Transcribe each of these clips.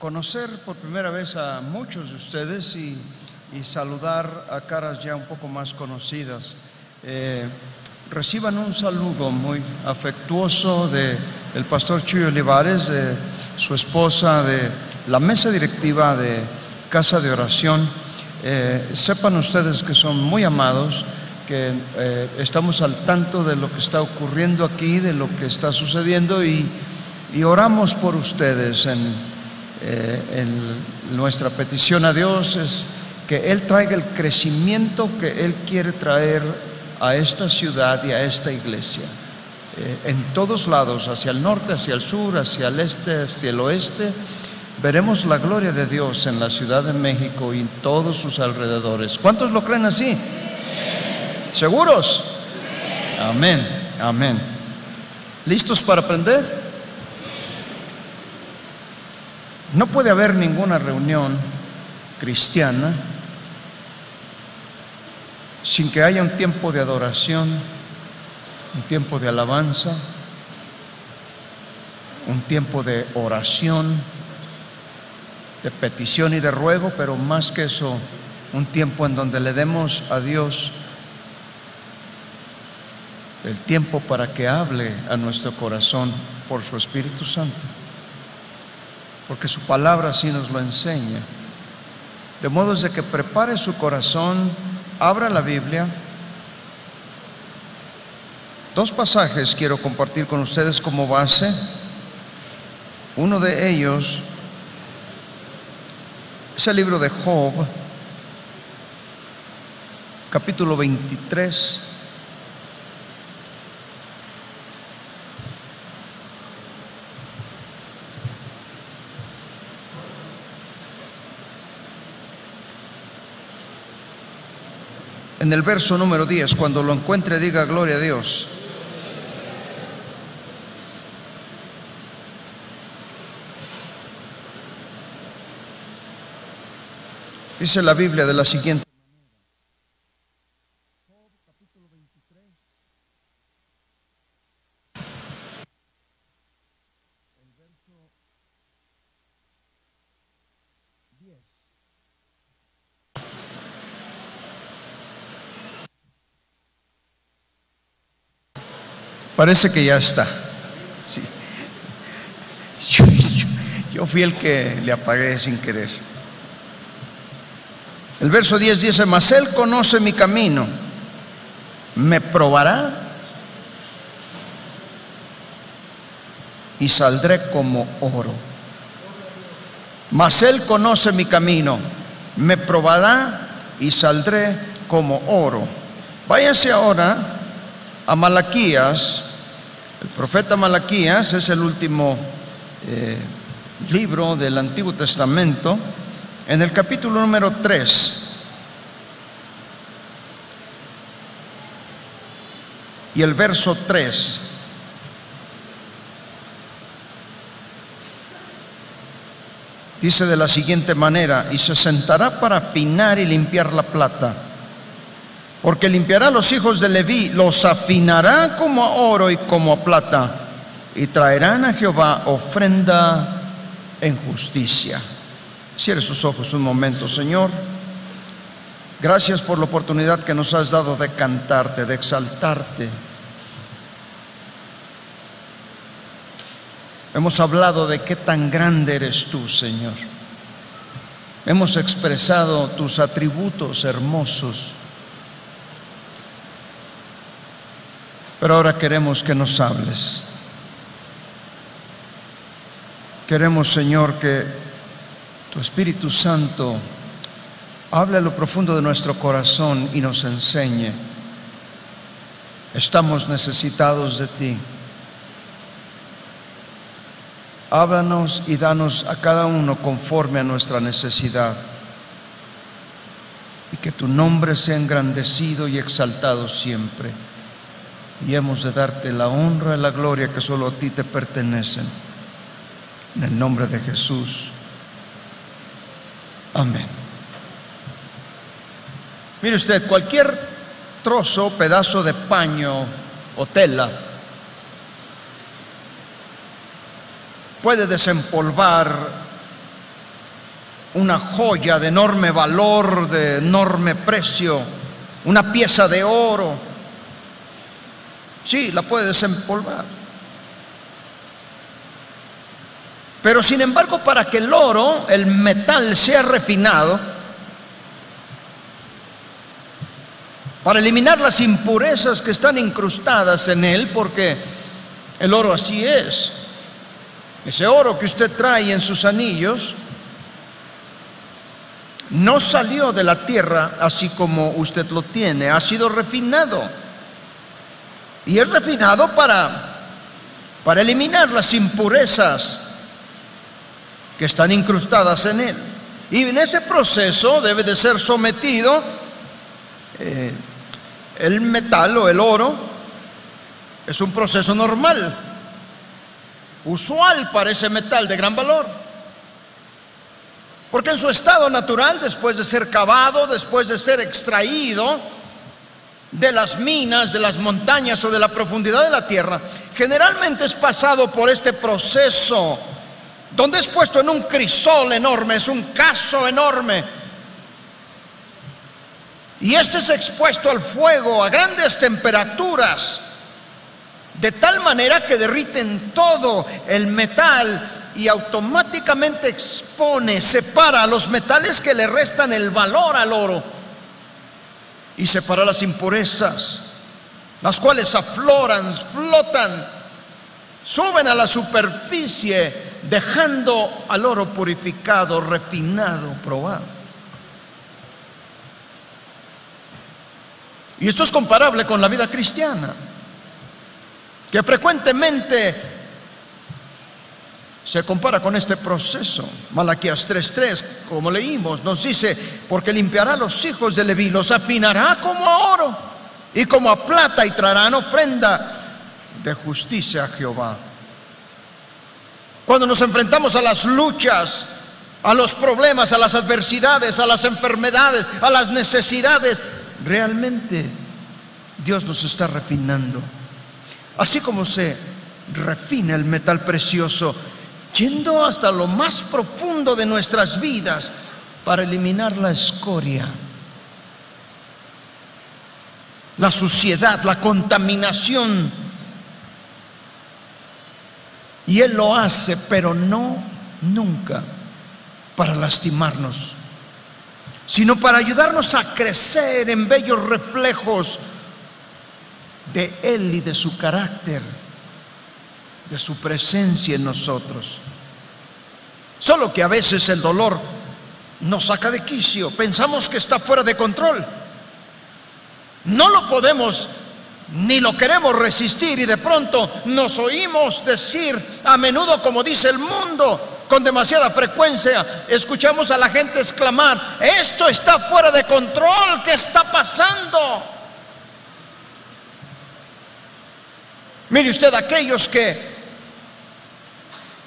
conocer por primera vez a muchos de ustedes y saludar a caras ya un poco más conocidas. Reciban un saludo muy afectuoso del pastor Chuy Olivares, de su esposa, de la mesa directiva de Casa de Oración. Sepan ustedes que son muy amados, que estamos al tanto de lo que está ocurriendo aquí, de lo que está sucediendo, y oramos por ustedes. Nuestra petición a Dios es que Él traiga el crecimiento que Él quiere traer a esta ciudad y a esta iglesia, en todos lados, hacia el norte, hacia el sur, hacia el este, hacia el oeste. Veremos la gloria de Dios en la Ciudad de México y en todos sus alrededores. ¿Cuántos lo creen así? ¿Seguros? Amén, amén. ¿Listos para aprender? No puede haber ninguna reunión cristiana sin que haya un tiempo de adoración, un tiempo de alabanza, un tiempo de oración, de petición y de ruego, pero más que eso, un tiempo en donde le demos a Dios el tiempo para que hable a nuestro corazón por su Espíritu Santo, porque su palabra así nos lo enseña. De modo de que prepare su corazón, abra la Biblia. Dos pasajes quiero compartir con ustedes como base. Uno de ellos es el libro de Job, capítulo 23. En el verso número 10, cuando lo encuentre, diga gloria a Dios. Dice la Biblia de la siguiente manera. Job, capítulo 23. El verso 10. Parece que ya está. Sí. Yo fui el que le apagué sin querer. El verso 10 dice: mas Él conoce mi camino, me probará y saldré como oro. Mas Él conoce mi camino, me probará y saldré como oro. Váyase ahora a Malaquías. El profeta Malaquías es el último libro del Antiguo Testamento. En el capítulo número 3 y el verso 3 dice de la siguiente manera: y se sentará para afinar y limpiar la plata, porque limpiará a los hijos de Leví, los afinará como a oro y como a plata, y traerán a Jehová ofrenda en justicia. Cierre sus ojos un momento. Señor, gracias por la oportunidad que nos has dado de cantarte, de exaltarte. Hemos hablado de qué tan grande eres tú, Señor. Hemos expresado tus atributos hermosos. Pero ahora queremos que nos hables. Queremos, Señor, que tu Espíritu Santo hable a lo profundo de nuestro corazón y nos enseñe. Estamos necesitados de ti. Háblanos y danos a cada uno conforme a nuestra necesidad, y que tu nombre sea engrandecido y exaltado siempre. Y hemos de darte la honra y la gloria que solo a ti te pertenecen. En el nombre de Jesús. Amén. Mire usted, cualquier trozo, pedazo de paño o tela puede desempolvar una joya de enorme valor, de enorme precio, una pieza de oro. Sí, la puede desempolvar. Pero sin embargo, para que el oro, el metal, sea refinado, para eliminar las impurezas que están incrustadas en él, porque el oro así es. Ese oro que usted trae en sus anillos no salió de la tierra así como usted lo tiene, ha sido refinado. Y es refinado para eliminar las impurezas que están incrustadas en él. Y en ese proceso debe de ser sometido el metal o el oro. Es un proceso normal, usual para ese metal de gran valor, porque en su estado natural, después de ser cavado, después de ser extraído de las minas, de las montañas o de la profundidad de la tierra, generalmente es pasado por este proceso donde es puesto en un crisol enorme, es un cazo enorme, y este es expuesto al fuego a grandes temperaturas, de tal manera que derriten todo el metal y automáticamente expone, separa los metales que le restan el valor al oro y separa las impurezas, las cuales afloran, flotan, suben a la superficie, dejando al oro purificado, refinado, probado. Y esto es comparable con la vida cristiana, que frecuentemente se compara con este proceso. Malaquías 3:3, como leímos, nos dice: porque limpiará a los hijos de Leví, los afinará como a oro y como a plata, y traerán ofrenda de justicia a Jehová. Cuando nos enfrentamos a las luchas, a los problemas, a las adversidades, a las enfermedades, a las necesidades, realmente Dios nos está refinando. Así como se refina el metal precioso, yendo hasta lo más profundo de nuestras vidas para eliminar la escoria, la suciedad, la contaminación. Y Él lo hace, pero no nunca para lastimarnos, sino para ayudarnos a crecer en bellos reflejos de Él y de su carácter, de su presencia en nosotros. Solo que a veces el dolor nos saca de quicio, pensamos que está fuera de control, no lo podemos ni lo queremos resistir, y de pronto nos oímos decir a menudo, como dice el mundo con demasiada frecuencia, escuchamos a la gente exclamar: esto está fuera de control, ¿qué está pasando? Mire usted, aquellos que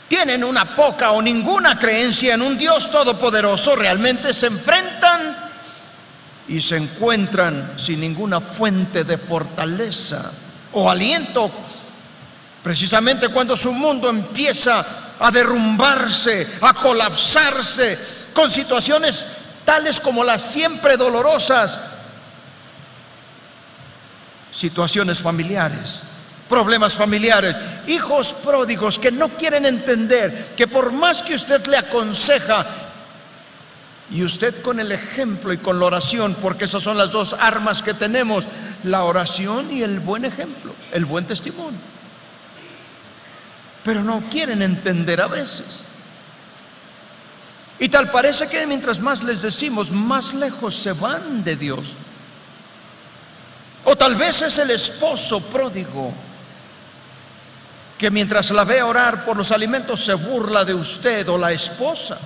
tienen una poca o ninguna creencia en un Dios todopoderoso realmente se enfrentan y se encuentran sin ninguna fuente de fortaleza o aliento, precisamente cuando su mundo empieza a derrumbarse, a colapsarse, con situaciones tales como las siempre dolorosas situaciones familiares, problemas familiares, hijos pródigos que no quieren entender que por más que usted le aconseja, y usted con el ejemplo y con la oración, porque esas son las dos armas que tenemos, la oración y el buen ejemplo, el buen testimonio, pero no quieren entender a veces. Y tal parece que mientras más les decimos, más lejos se van de Dios. O tal vez es el esposo pródigo que mientras la ve orar por los alimentos se burla de usted, o la esposa.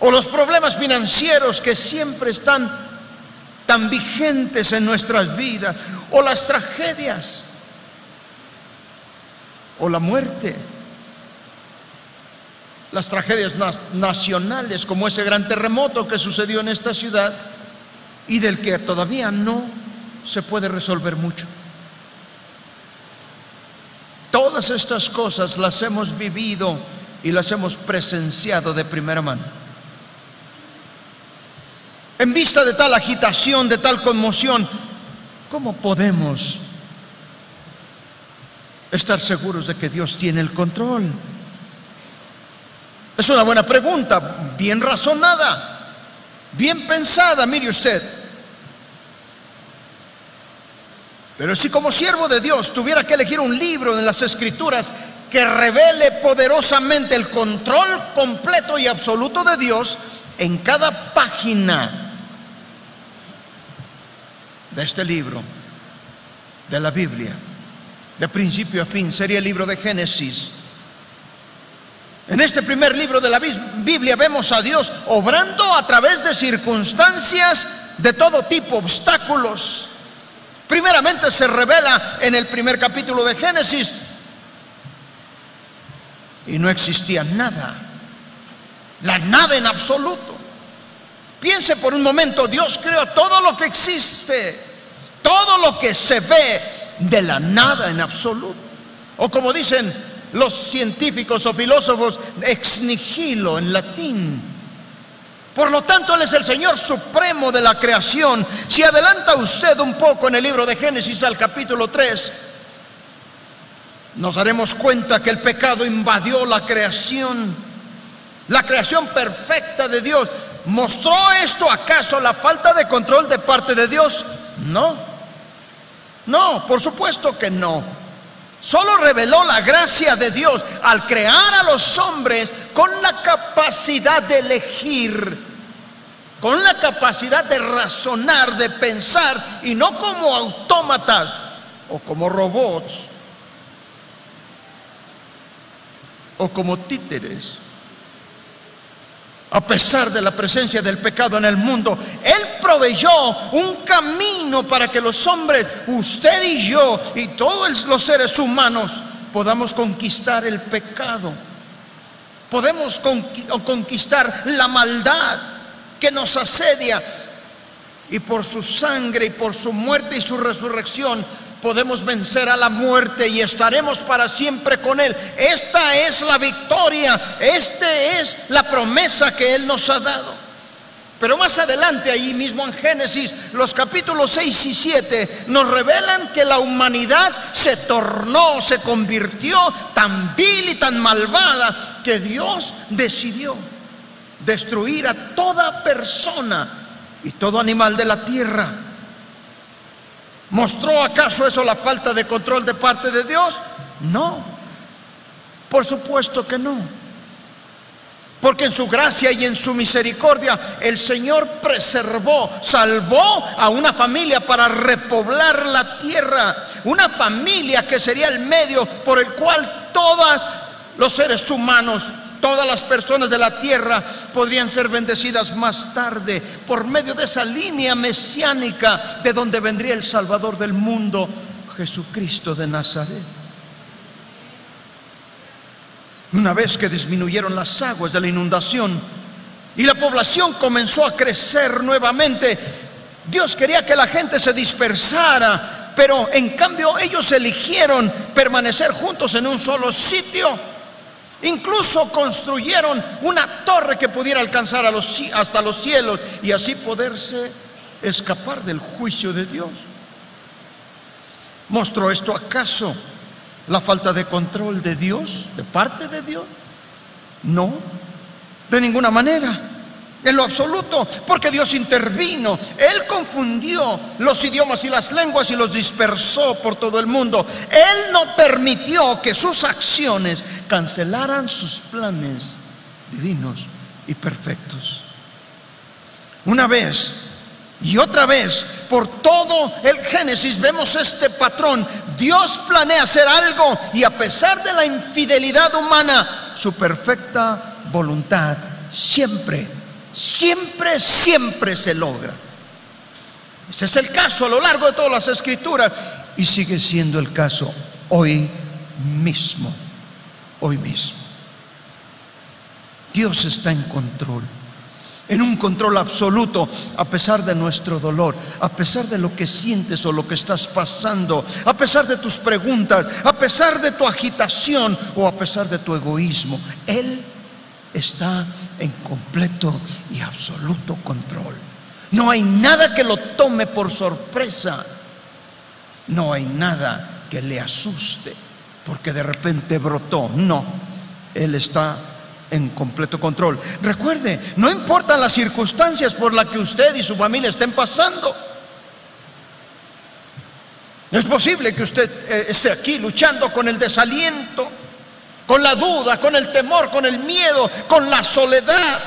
O los problemas financieros que siempre están tan vigentes en nuestras vidas, o las tragedias, o la muerte, las tragedias nacionales, como ese gran terremoto que sucedió en esta ciudad y del que todavía no se puede resolver mucho. Todas estas cosas las hemos vivido y las hemos presenciado de primera mano. En vista de tal agitación, de tal conmoción, ¿cómo podemos estar seguros de que Dios tiene el control? Es una buena pregunta, bien razonada, bien pensada, mire usted. Pero si como siervo de Dios tuviera que elegir un libro en las Escrituras que revele poderosamente el control completo y absoluto de Dios en cada página de este libro, de la Biblia, de principio a fin, sería el libro de Génesis. En este primer libro de la Biblia vemos a Dios obrando a través de circunstancias de todo tipo, obstáculos. Primeramente se revela en el primer capítulo de Génesis y no existía nada, la nada en absoluto. Piense por un momento, Dios creó todo lo que existe, todo lo que se ve, de la nada en absoluto. O como dicen los científicos o filósofos, ex nihilo en latín. Por lo tanto, Él es el Señor supremo de la creación. Si adelanta usted un poco en el libro de Génesis al capítulo 3, nos daremos cuenta que el pecado invadió la creación perfecta de Dios. ¿Mostró esto acaso la falta de control de parte de Dios? No, por supuesto que no. Solo reveló la gracia de Dios al crear a los hombres con la capacidad de elegir, con la capacidad de razonar, de pensar, y no como autómatas o como robots o como títeres. A pesar de la presencia del pecado en el mundo, Él proveyó un camino para que los hombres, usted y yo y todos los seres humanos, podamos conquistar el pecado. Podemos conquistar la maldad que nos asedia, y por su sangre y por su muerte y su resurrección podemos vencer a la muerte y estaremos para siempre con Él. Esta es la victoria, esta es la promesa que Él nos ha dado. Pero más adelante, ahí mismo en Génesis, los capítulos 6 y 7 nos revelan que la humanidad se convirtió tan vil y tan malvada que Dios decidió destruir a toda persona y todo animal de la tierra. ¿Mostró acaso eso la falta de control de parte de Dios? No, por supuesto que no. Porque en su gracia y en su misericordia el Señor salvó a una familia para repoblar la tierra. Una familia que sería el medio por el cual todos los seres humanos, todas las personas de la tierra podrían ser bendecidas más tarde por medio de esa línea mesiánica de donde vendría el Salvador del mundo, Jesucristo de Nazaret. Una vez que disminuyeron las aguas de la inundación y la población comenzó a crecer nuevamente, Dios quería que la gente se dispersara, pero en cambio ellos eligieron permanecer juntos en un solo sitio. Incluso construyeron una torre que pudiera alcanzar hasta los cielos y así poderse escapar del juicio de Dios. ¿Mostró esto acaso la falta de control de Dios, de parte de Dios? No, de ninguna manera, en lo absoluto, porque Dios intervino. Él confundió los idiomas y las lenguas y los dispersó por todo el mundo. Él no permitió que sus acciones cancelaran sus planes divinos y perfectos. Una vez y otra vez, por todo el Génesis vemos este patrón. Dios planea hacer algo y a pesar de la infidelidad humana, su perfecta voluntad siempre se logra. Este es el caso a lo largo de todas las Escrituras y sigue siendo el caso hoy mismo. Hoy mismo Dios está en control. en un control absoluto, a pesar de nuestro dolor, a pesar de lo que sientes o lo que estás pasando, a pesar de tus preguntas, a pesar de tu agitación o a pesar de tu egoísmo. Él está en completo y absoluto control. No hay nada que lo tome por sorpresa. No hay nada que le asuste porque de repente brotó. No, Él está en completo control. Recuerde, no importan las circunstancias por las que usted y su familia estén pasando. Es posible que usted esté aquí luchando con el desaliento, con la duda, con el temor, con el miedo, con la soledad.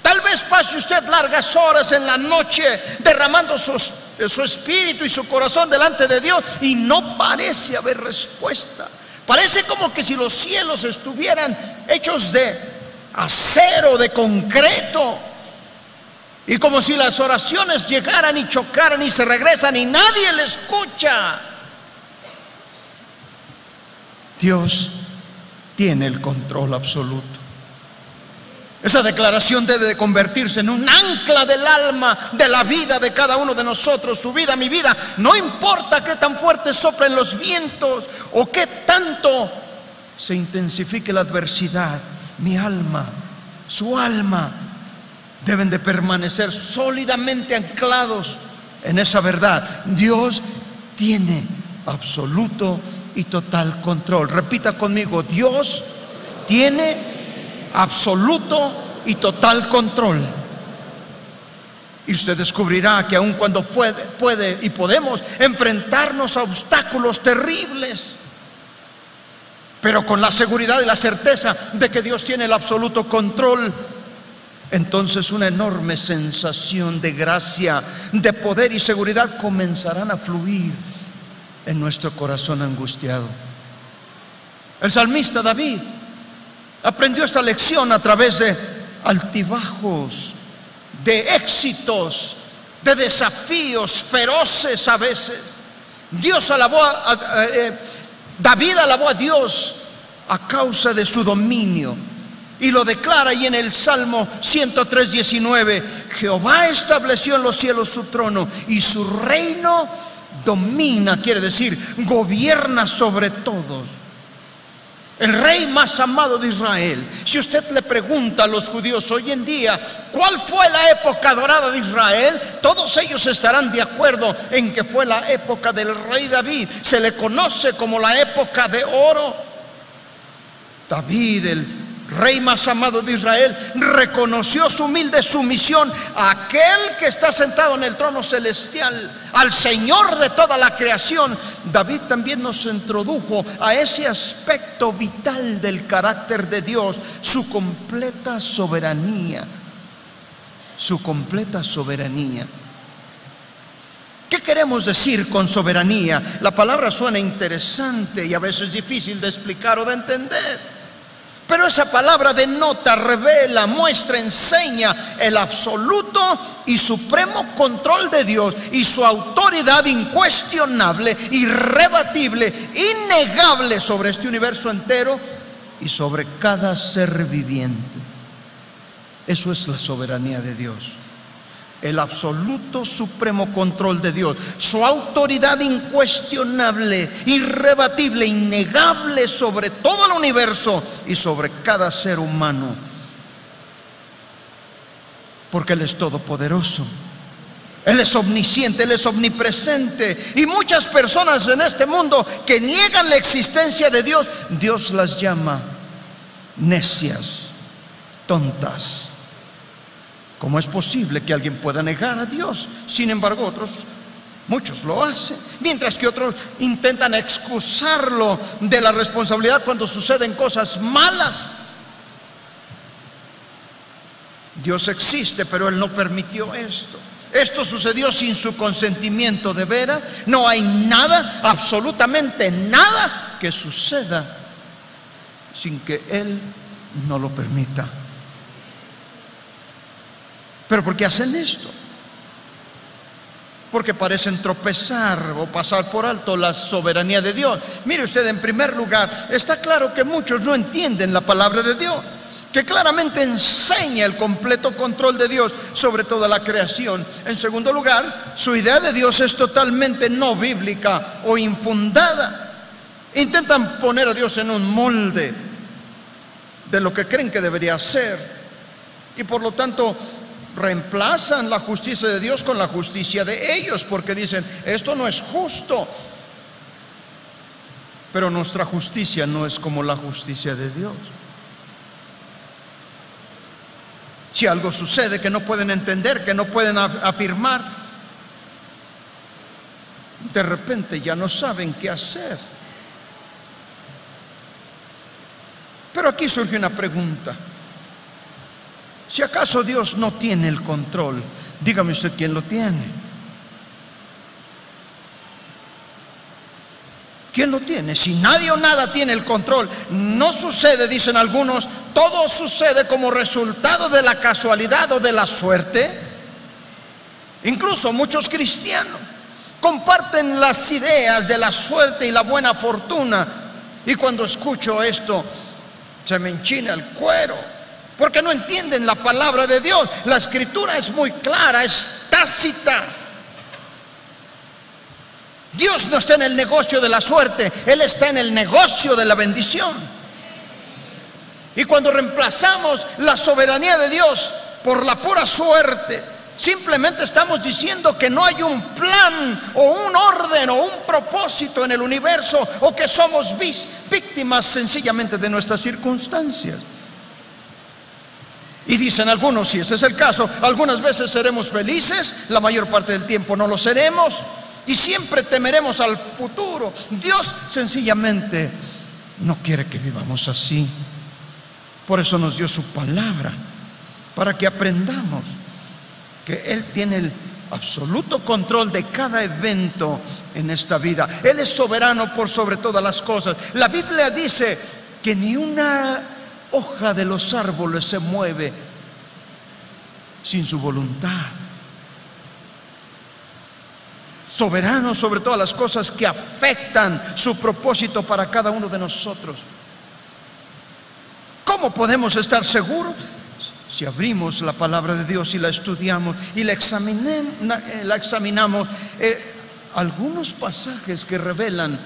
Tal vez pase usted largas horas en la noche derramando su espíritu y su corazón delante de Dios y no parece haber respuesta. Parece como que si los cielos estuvieran hechos de acero, de concreto, y como si las oraciones llegaran y chocaran y se regresan y nadie le escucha. Dios tiene el control absoluto. Esa declaración debe de convertirse en un ancla del alma, de la vida de cada uno de nosotros. Su vida, mi vida, no importa qué tan fuerte soplen los vientos o qué tanto se intensifique la adversidad, mi alma, su alma, deben de permanecer sólidamente anclados en esa verdad. Dios tiene absoluto y total control. Repita conmigo: Dios tiene absoluto y total control. Y usted descubrirá que aun cuando puede y podemos enfrentarnos a obstáculos terribles, pero con la seguridad y la certeza de que Dios tiene el absoluto control, entonces una enorme sensación de gracia, de poder y seguridad comenzarán a fluir en nuestro corazón angustiado. El salmista David aprendió esta lección a través de altibajos, de éxitos, de desafíos feroces a veces. David alabó a Dios a causa de su dominio y lo declara ahí en el Salmo 103:19: Jehová estableció en los cielos su trono y su reino domina, quiere decir, gobierna sobre todos. El rey más amado de Israel. Si usted le pregunta a los judíos hoy en día cuál fue la época dorada de Israel, todos ellos estarán de acuerdo en que fue la época del rey David. Se le conoce como la época de oro. David, el rey más amado de Israel, reconoció su humilde sumisión a aquel que está sentado en el trono celestial, al Señor de toda la creación. David también nos introdujo a ese aspecto vital del carácter de Dios, su completa soberanía. Su completa soberanía. ¿Qué queremos decir con soberanía? La palabra suena interesante y a veces difícil de explicar o de entender. Pero esa palabra denota, revela, muestra, enseña el absoluto y supremo control de Dios y su autoridad incuestionable, irrebatible, innegable sobre este universo entero y sobre cada ser viviente. Eso es la soberanía de Dios. El absoluto supremo control de Dios, su autoridad incuestionable, irrebatible, innegable sobre todo el universo y sobre cada ser humano, porque Él es todopoderoso, Él es omnisciente, Él es omnipresente. Y muchas personas en este mundo que niegan la existencia de Dios, Dios las llama necias, tontas. ¿Cómo es posible que alguien pueda negar a Dios? Sin embargo, muchos lo hacen, mientras que otros intentan excusarlo de la responsabilidad cuando suceden cosas malas. Dios existe, pero Él no permitió esto. Esto sucedió sin su consentimiento. De veras, no hay nada, absolutamente nada que suceda sin que Él no lo permita. ¿Pero por qué hacen esto? Porque parecen tropezar o pasar por alto la soberanía de Dios. Mire usted, en primer lugar, está claro que muchos no entienden la palabra de Dios. que claramente enseña el completo control de Dios sobre toda la creación. En segundo lugar, su idea de Dios es totalmente no bíblica o infundada. Intentan poner a Dios en un molde de lo que creen que debería ser, y por lo tanto reemplazan la justicia de Dios con la justicia de ellos, porque dicen, esto no es justo. Pero nuestra justicia no es como la justicia de Dios. Si algo sucede que no pueden entender, que no pueden afirmar, de repente ya no saben qué hacer. Pero aquí surge una pregunta: si acaso Dios no tiene el control, dígame usted quién lo tiene. ¿Quién lo tiene? Si nadie o nada tiene el control, no sucede, dicen algunos, todo sucede como resultado de la casualidad o de la suerte. Incluso muchos cristianos comparten las ideas de la suerte y la buena fortuna, y cuando escucho esto se me enchina el cuero, porque no entienden la palabra de Dios. La escritura es muy clara, es tácita. Dios no está en el negocio de la suerte, Él está en el negocio de la bendición. Y cuando reemplazamos la soberanía de Dios por la pura suerte, simplemente estamos diciendo que no hay un plan o un orden o un propósito en el universo, o que somos víctimas sencillamente de nuestras circunstancias. Y dicen algunos, si ese es el caso, algunas veces seremos felices, la mayor parte del tiempo no lo seremos, y siempre temeremos al futuro. Dios sencillamente no quiere que vivamos así. Por eso nos dio su palabra, para que aprendamos que Él tiene el absoluto control de cada evento en esta vida. Él es soberano por sobre todas las cosas. La Biblia dice que ni una hoja de los árboles se mueve sin su voluntad. Soberano sobre todas las cosas que afectan su propósito para cada uno de nosotros. ¿Cómo podemos estar seguros? Si abrimos la palabra de Dios y la estudiamos y la examinamos, algunos pasajes que revelan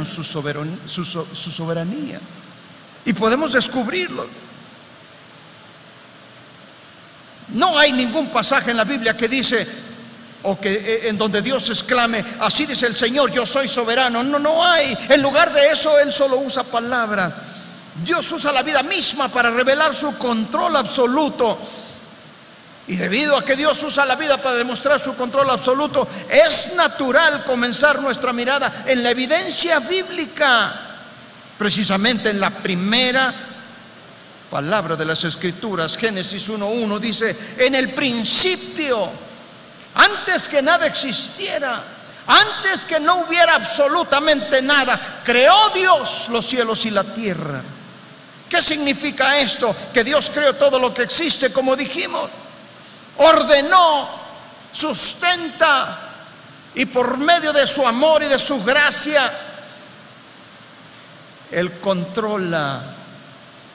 su soberanía, y podemos descubrirlo. No hay ningún pasaje en la Biblia que dice, o que en donde Dios exclame, así dice el Señor, yo soy soberano. No hay. En lugar de eso, Él solo usa palabras. Dios usa la vida misma para revelar su control absoluto. Y debido a que Dios usa la vida para demostrar su control absoluto, es natural comenzar nuestra mirada en la evidencia bíblica. Precisamente en la primera palabra de las Escrituras, Génesis 1:1, dice, en el principio, antes que nada existiera, antes que no hubiera absolutamente nada, creó Dios los cielos y la tierra. ¿Qué significa esto? Que Dios creó todo lo que existe, como dijimos. Ordenó, sustenta, y por medio de su amor y de su gracia, Él controla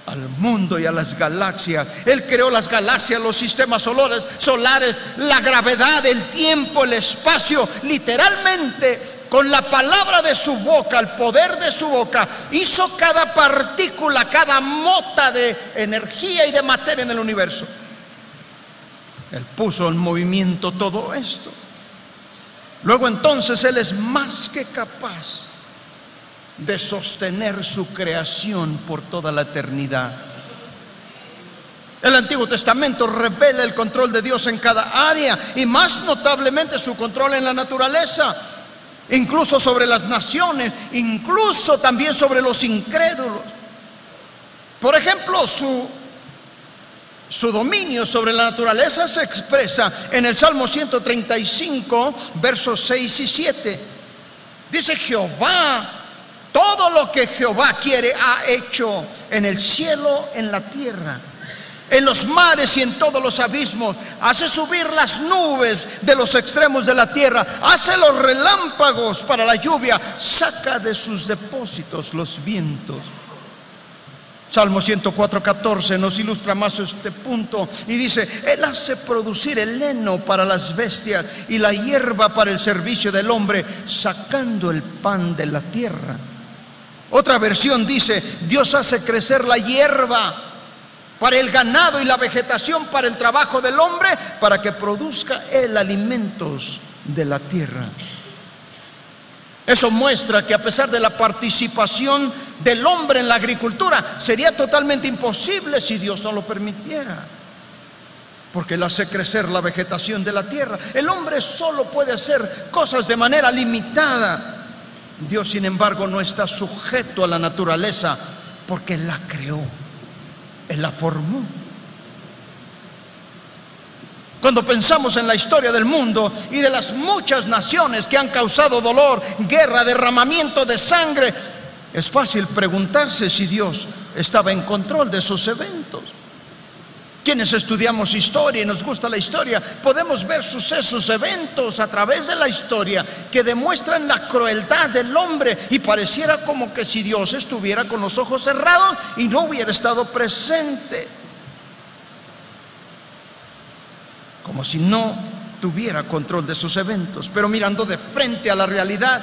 al mundo y a las galaxias. Él creó las galaxias, los sistemas solares, la gravedad, el tiempo, el espacio. Literalmente, con la palabra de su boca, el poder de su boca, hizo cada partícula, cada mota de energía y de materia en el universo. Él puso en movimiento todo esto. Luego entonces Él es más que capaz de sostener su creación por toda la eternidad. El Antiguo Testamento revela el control de Dios en cada área, y más notablemente su control en la naturaleza, incluso sobre las naciones, incluso también sobre los incrédulos. Por ejemplo, su dominio sobre la naturaleza se expresa en el Salmo 135, versos 6 y 7. Dice Jehová, todo lo que Jehová quiere ha hecho en el cielo, en la tierra, en los mares y en todos los abismos. Hace subir las nubes de los extremos de la tierra, hace los relámpagos para la lluvia, saca de sus depósitos los vientos. Salmo 104:14 nos ilustra más este punto y dice: Él hace producir el heno para las bestias y la hierba para el servicio del hombre, sacando el pan de la tierra. Otra versión dice: Dios hace crecer la hierba para el ganado y la vegetación para el trabajo del hombre, para que produzca él alimentos de la tierra. Eso muestra que a pesar de la participación del hombre en la agricultura, sería totalmente imposible si Dios no lo permitiera, porque Él hace crecer la vegetación de la tierra. El hombre solo puede hacer cosas de manera limitada. Dios, sin embargo, no está sujeto a la naturaleza, porque Él la creó, Él la formó. Cuando pensamos en la historia del mundo y de las muchas naciones que han causado dolor, guerra, derramamiento de sangre, es fácil preguntarse si Dios estaba en control de esos eventos. Quienes estudiamos historia y nos gusta la historia, podemos ver sucesos, eventos a través de la historia que demuestran la crueldad del hombre, y pareciera como que si Dios estuviera con los ojos cerrados y no hubiera estado presente, como si no tuviera control de sus eventos. Pero mirando de frente a la realidad,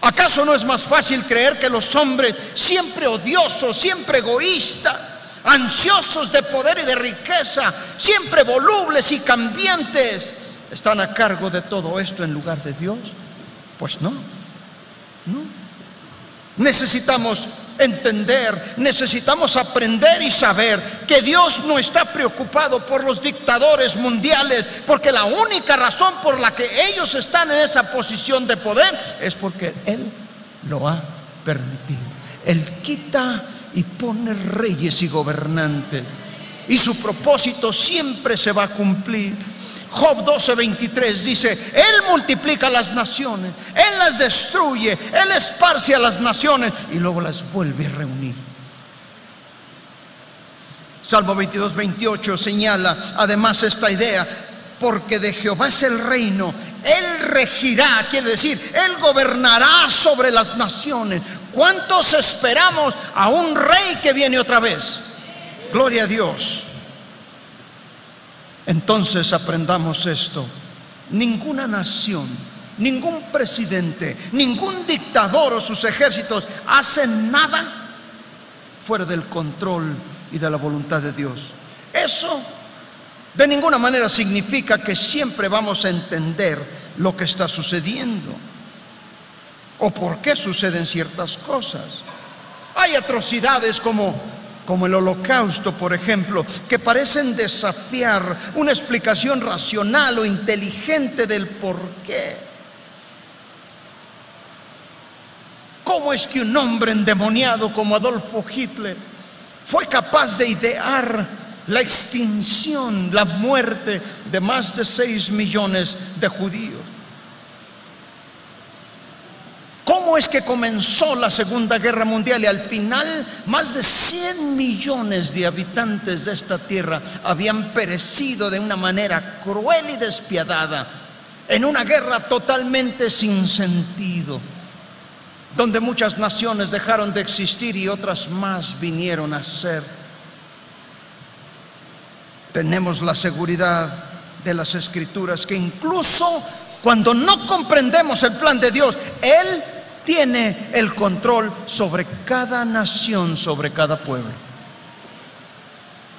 ¿acaso no es más fácil creer que los hombres, siempre odiosos, siempre egoístas, ansiosos de poder y de riqueza, siempre volubles y cambiantes, están a cargo de todo esto en lugar de Dios? Pues no. Necesitamos entender, necesitamos aprender y saber que Dios no está preocupado por los dictadores mundiales, porque la única razón por la que ellos están en esa posición de poder es porque Él lo ha permitido. Él quita y pone reyes y gobernantes, y su propósito siempre se va a cumplir. Job 12:23 dice: Él multiplica las naciones, Él las destruye, Él esparce a las naciones y luego las vuelve a reunir. Salmo 22:28 señala además esta idea: porque de Jehová es el reino, Él regirá, quiere decir, Él gobernará sobre las naciones. ¿Cuántos esperamos a un rey que viene otra vez? Gloria a Dios. Entonces aprendamos esto: ninguna nación, ningún presidente, ningún dictador o sus ejércitos hacen nada fuera del control y de la voluntad de Dios. Eso de ninguna manera significa que siempre vamos a entender lo que está sucediendo o por qué suceden ciertas cosas. Hay atrocidades como el Holocausto, por ejemplo, que parecen desafiar una explicación racional o inteligente del por qué. ¿Cómo es que un hombre endemoniado como Adolfo Hitler fue capaz de idear la extinción, la muerte de más de 6 millones de judíos? ¿Cómo es que comenzó la Segunda Guerra Mundial y al final más de 100 millones de habitantes de esta tierra habían perecido de una manera cruel y despiadada en una guerra totalmente sin sentido, donde muchas naciones dejaron de existir y otras más vinieron a ser? Tenemos la seguridad de las Escrituras que incluso cuando no comprendemos el plan de Dios, Él tiene el control sobre cada nación, sobre cada pueblo.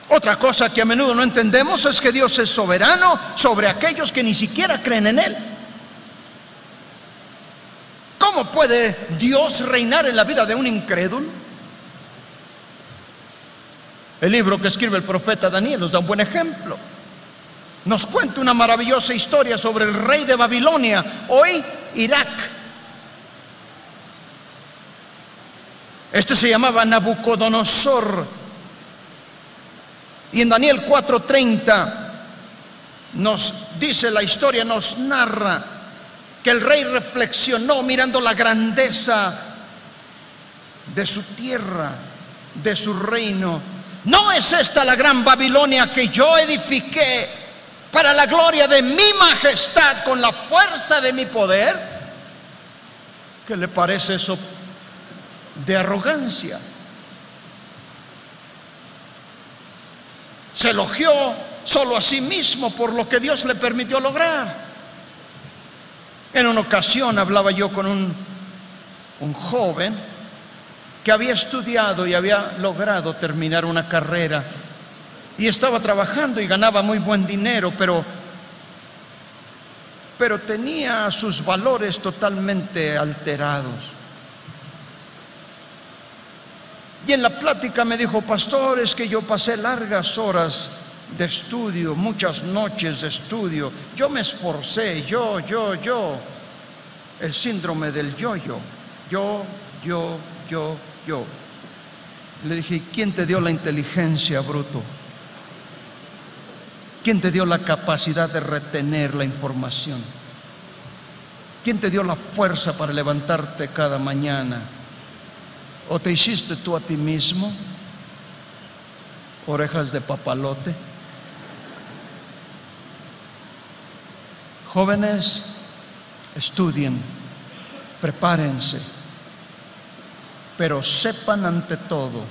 Otra cosa que a menudo no entendemos es que Dios es soberano sobre aquellos que ni siquiera creen en Él. ¿Cómo puede Dios reinar en la vida de un incrédulo? El libro que escribe el profeta Daniel nos da un buen ejemplo. Nos cuenta una maravillosa historia sobre el rey de Babilonia, hoy Irak. Este se llamaba Nabucodonosor, y en Daniel 4:30 nos dice la historia, nos narra que el rey reflexionó mirando la grandeza de su tierra, de su reino. ¿No es esta la gran Babilonia que yo edifiqué para la gloria de mi majestad con la fuerza de mi poder? ¿Qué le parece eso de arrogancia? Se elogió solo a sí mismo por lo que Dios le permitió lograr. En una ocasión hablaba yo con un joven que había estudiado y había logrado terminar una carrera y estaba trabajando y ganaba muy buen dinero, pero tenía sus valores totalmente alterados. Y en la plática me dijo: pastor, es que yo pasé largas horas de estudio, muchas noches de estudio, yo me esforcé, yo, el síndrome del yo-yo, yo. Le dije: ¿quién te dio la inteligencia, bruto? ¿Quién te dio la capacidad de retener la información? ¿Quién te dio la fuerza para levantarte cada mañana? ¿O te hiciste tú a ti mismo? Orejas de papalote. Jóvenes, estudien, prepárense, pero sepan ante todo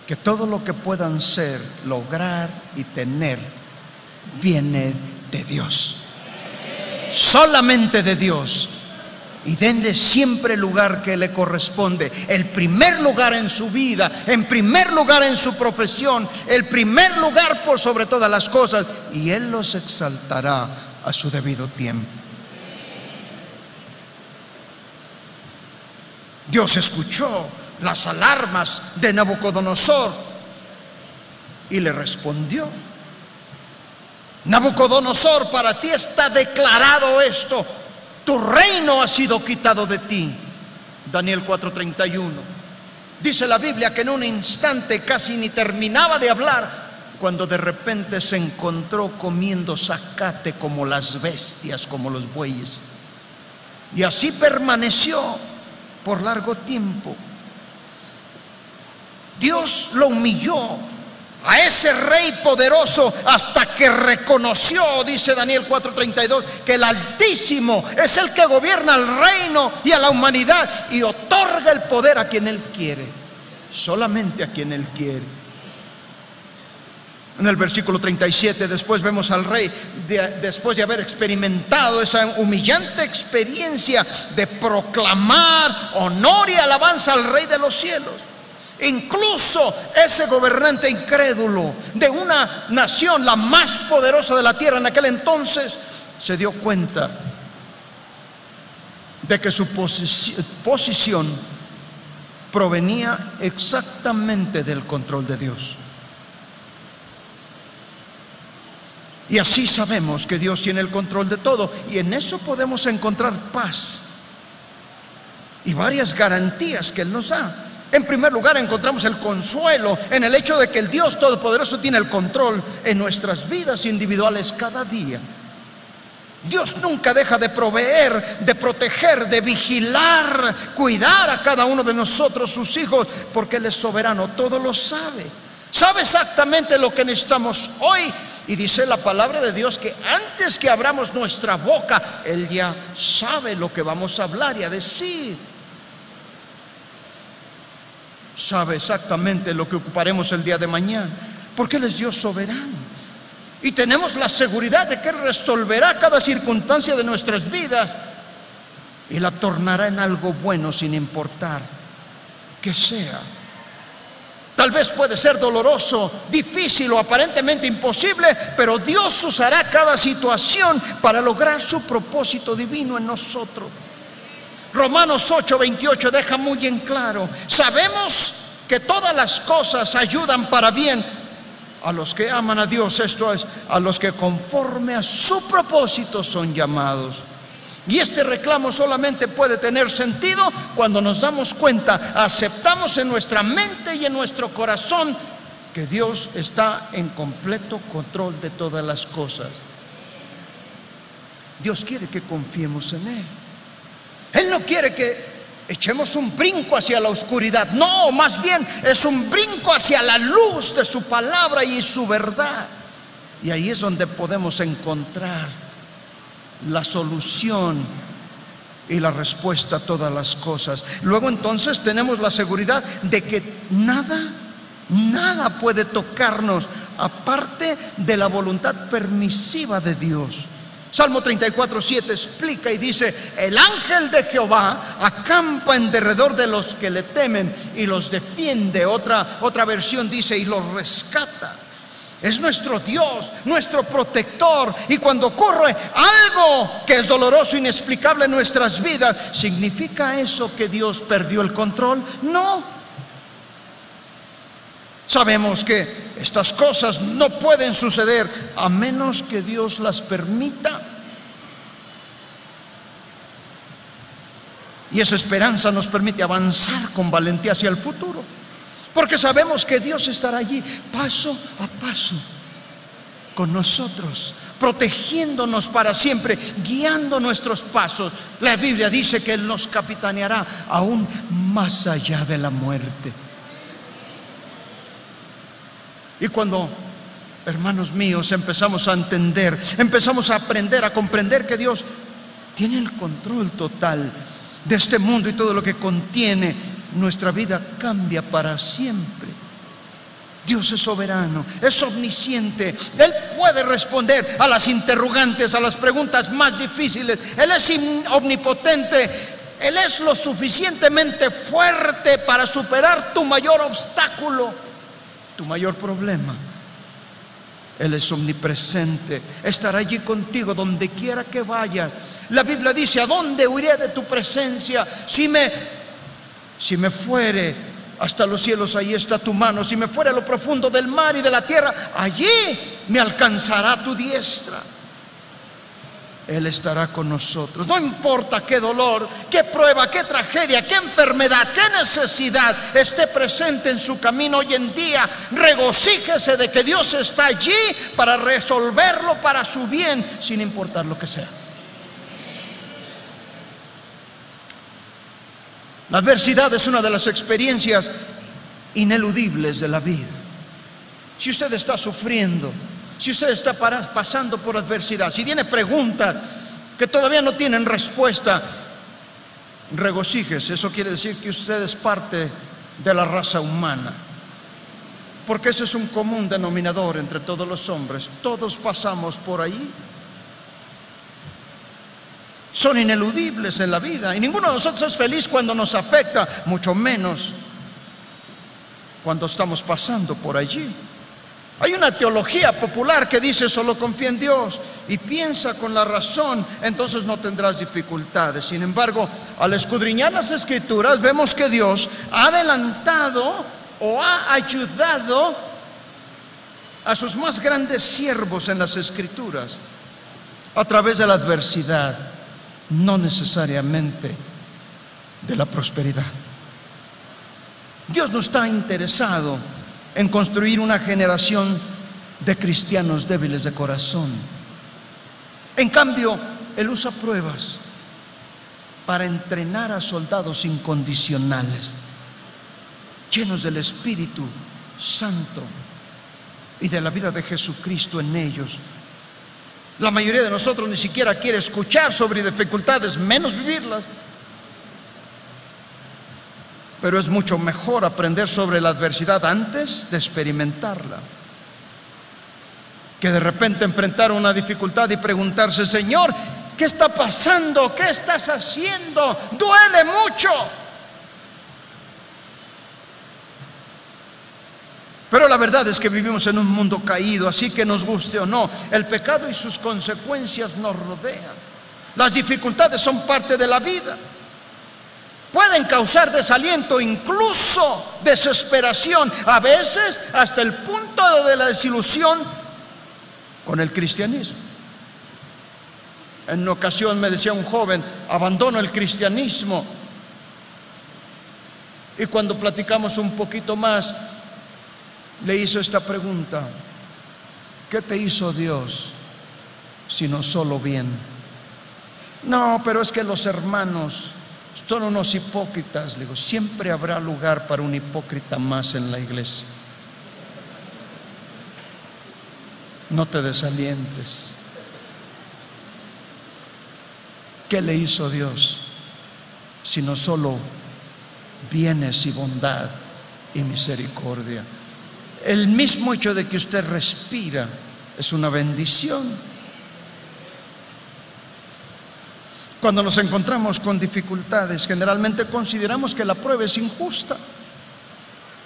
que todo lo que puedan ser, lograr y tener viene de Dios, solamente de Dios. Y denle siempre el lugar que le corresponde, el primer lugar en su vida, en primer lugar en su profesión, el primer lugar por sobre todas las cosas, y Él los exaltará a su debido tiempo. Dios escuchó las alarmas de Nabucodonosor y le respondió: Nabucodonosor, para ti está declarado esto, tu reino ha sido quitado de ti. Daniel 4:31. Dice la Biblia que en un instante casi ni terminaba de hablar cuando de repente se encontró comiendo zacate como las bestias, como los bueyes. Y así permaneció por largo tiempo. Dios lo humilló a ese rey poderoso hasta que reconoció, dice Daniel 4:32, que el Altísimo es el que gobierna el reino y a la humanidad y otorga el poder a quien Él quiere, solamente a quien Él quiere. En el versículo 37 después vemos al rey, después de haber experimentado esa humillante experiencia de proclamar honor y alabanza al Rey de los cielos. Incluso ese gobernante incrédulo de una nación, la más poderosa de la tierra en aquel entonces, se dio cuenta de que su posición provenía exactamente del control de Dios. Y así sabemos que Dios tiene el control de todo, y en eso podemos encontrar paz y varias garantías que Él nos da. En primer lugar, encontramos el consuelo en el hecho de que el Dios Todopoderoso tiene el control en nuestras vidas individuales cada día. Dios nunca deja de proveer, de proteger, de vigilar, cuidar a cada uno de nosotros, sus hijos, porque Él es soberano, todo lo sabe. Sabe exactamente lo que necesitamos hoy. Y dice la palabra de Dios que antes que abramos nuestra boca, Él ya sabe lo que vamos a hablar y a decir. Sabe exactamente lo que ocuparemos el día de mañana, porque Él es Dios soberano. Y tenemos la seguridad de que Él resolverá cada circunstancia de nuestras vidas y la tornará en algo bueno, sin importar que sea. Tal vez puede ser doloroso, difícil o aparentemente imposible, pero Dios usará cada situación para lograr su propósito divino en nosotros. Romanos 8:28 deja muy en claro: sabemos que todas las cosas ayudan para bien a los que aman a Dios, esto es, a los que conforme a su propósito son llamados. Y este reclamo solamente puede tener sentido cuando nos damos cuenta, aceptamos en nuestra mente y en nuestro corazón que Dios está en completo control de todas las cosas. Dios quiere que confiemos en Él. Él no quiere que echemos un brinco hacia la oscuridad, no, más bien es un brinco hacia la luz de su palabra y su verdad. Y ahí es donde podemos encontrar la solución y la respuesta a todas las cosas. Luego entonces tenemos la seguridad de que nada Nada puede tocarnos aparte de la voluntad permisiva de Dios. Salmo 34:7 explica y dice: el ángel de Jehová acampa en derredor de los que le temen y los defiende. Otra versión dice: y los rescata. Es nuestro Dios, nuestro protector. Y cuando ocurre algo que es doloroso, inexplicable en nuestras vidas, ¿significa eso que Dios perdió el control? No. Sabemos que estas cosas no pueden suceder a menos que Dios las permita. Y esa esperanza nos permite avanzar con valentía hacia el futuro, porque sabemos que Dios estará allí paso a paso con nosotros, protegiéndonos para siempre, guiando nuestros pasos. La Biblia dice que Él nos capitaneará aún más allá de la muerte. Y cuando, hermanos míos, empezamos a entender, empezamos a aprender, a comprender que Dios tiene el control total de este mundo y todo lo que contiene, nuestra vida cambia para siempre. Dios es soberano, es omnisciente. Él puede responder a las interrogantes, a las preguntas más difíciles. Él es omnipotente. Él es lo suficientemente fuerte para superar tu mayor obstáculo, tu mayor problema. Él es omnipresente, estará allí contigo donde quiera que vayas. La Biblia dice: ¿a dónde huiré de tu presencia? Si me fuere hasta los cielos, ahí está tu mano. Si me fuere a lo profundo del mar y de la tierra, allí me alcanzará tu diestra. Él estará con nosotros. No importa qué dolor, qué prueba, qué tragedia, qué enfermedad, qué necesidad esté presente en su camino hoy en día, regocíjese de que Dios está allí para resolverlo para su bien, sin importar lo que sea. La adversidad es una de las experiencias ineludibles de la vida. Si usted está sufriendo, si usted está pasando por adversidad, si tiene preguntas que todavía no tienen respuesta, regocíjese. Eso quiere decir que usted es parte de la raza humana, porque ese es un común denominador entre todos los hombres. Todos pasamos por ahí. Son ineludibles en la vida, y ninguno de nosotros es feliz cuando nos afecta, mucho menos cuando estamos pasando por allí. Hay una teología popular que dice: solo confía en Dios y piensa con la razón, entonces no tendrás dificultades. Sin embargo, al escudriñar las Escrituras, vemos que Dios ha adelantado o ha ayudado a sus más grandes siervos en las Escrituras a través de la adversidad, no necesariamente de la prosperidad. Dios no está interesado en construir una generación de cristianos débiles de corazón. En cambio, Él usa pruebas para entrenar a soldados incondicionales, llenos del Espíritu Santo y de la vida de Jesucristo en ellos. La mayoría de nosotros ni siquiera quiere escuchar sobre dificultades, menos vivirlas. Pero es mucho mejor aprender sobre la adversidad antes de experimentarla, que de repente enfrentar una dificultad y preguntarse: Señor, ¿qué está pasando? ¿Qué estás haciendo? Duele mucho. Pero la verdad es que vivimos en un mundo caído, así que nos guste o no, el pecado y sus consecuencias nos rodean. Las dificultades son parte de la vida. Pueden causar desaliento, incluso desesperación, a veces hasta el punto de la desilusión con el cristianismo. En una ocasión me decía un joven: abandono el cristianismo. Y cuando platicamos un poquito más, le hizo esta pregunta: ¿qué te hizo Dios sino solo bien? No, pero es que los hermanos son unos hipócritas. Le digo: siempre habrá lugar para un hipócrita más en la iglesia. No te desalientes. ¿Qué le hizo Dios sino solo bienes y bondad y misericordia? el mismo hecho de que usted respira es una bendición. Cuando nos encontramos con dificultades, generalmente consideramos que la prueba es injusta.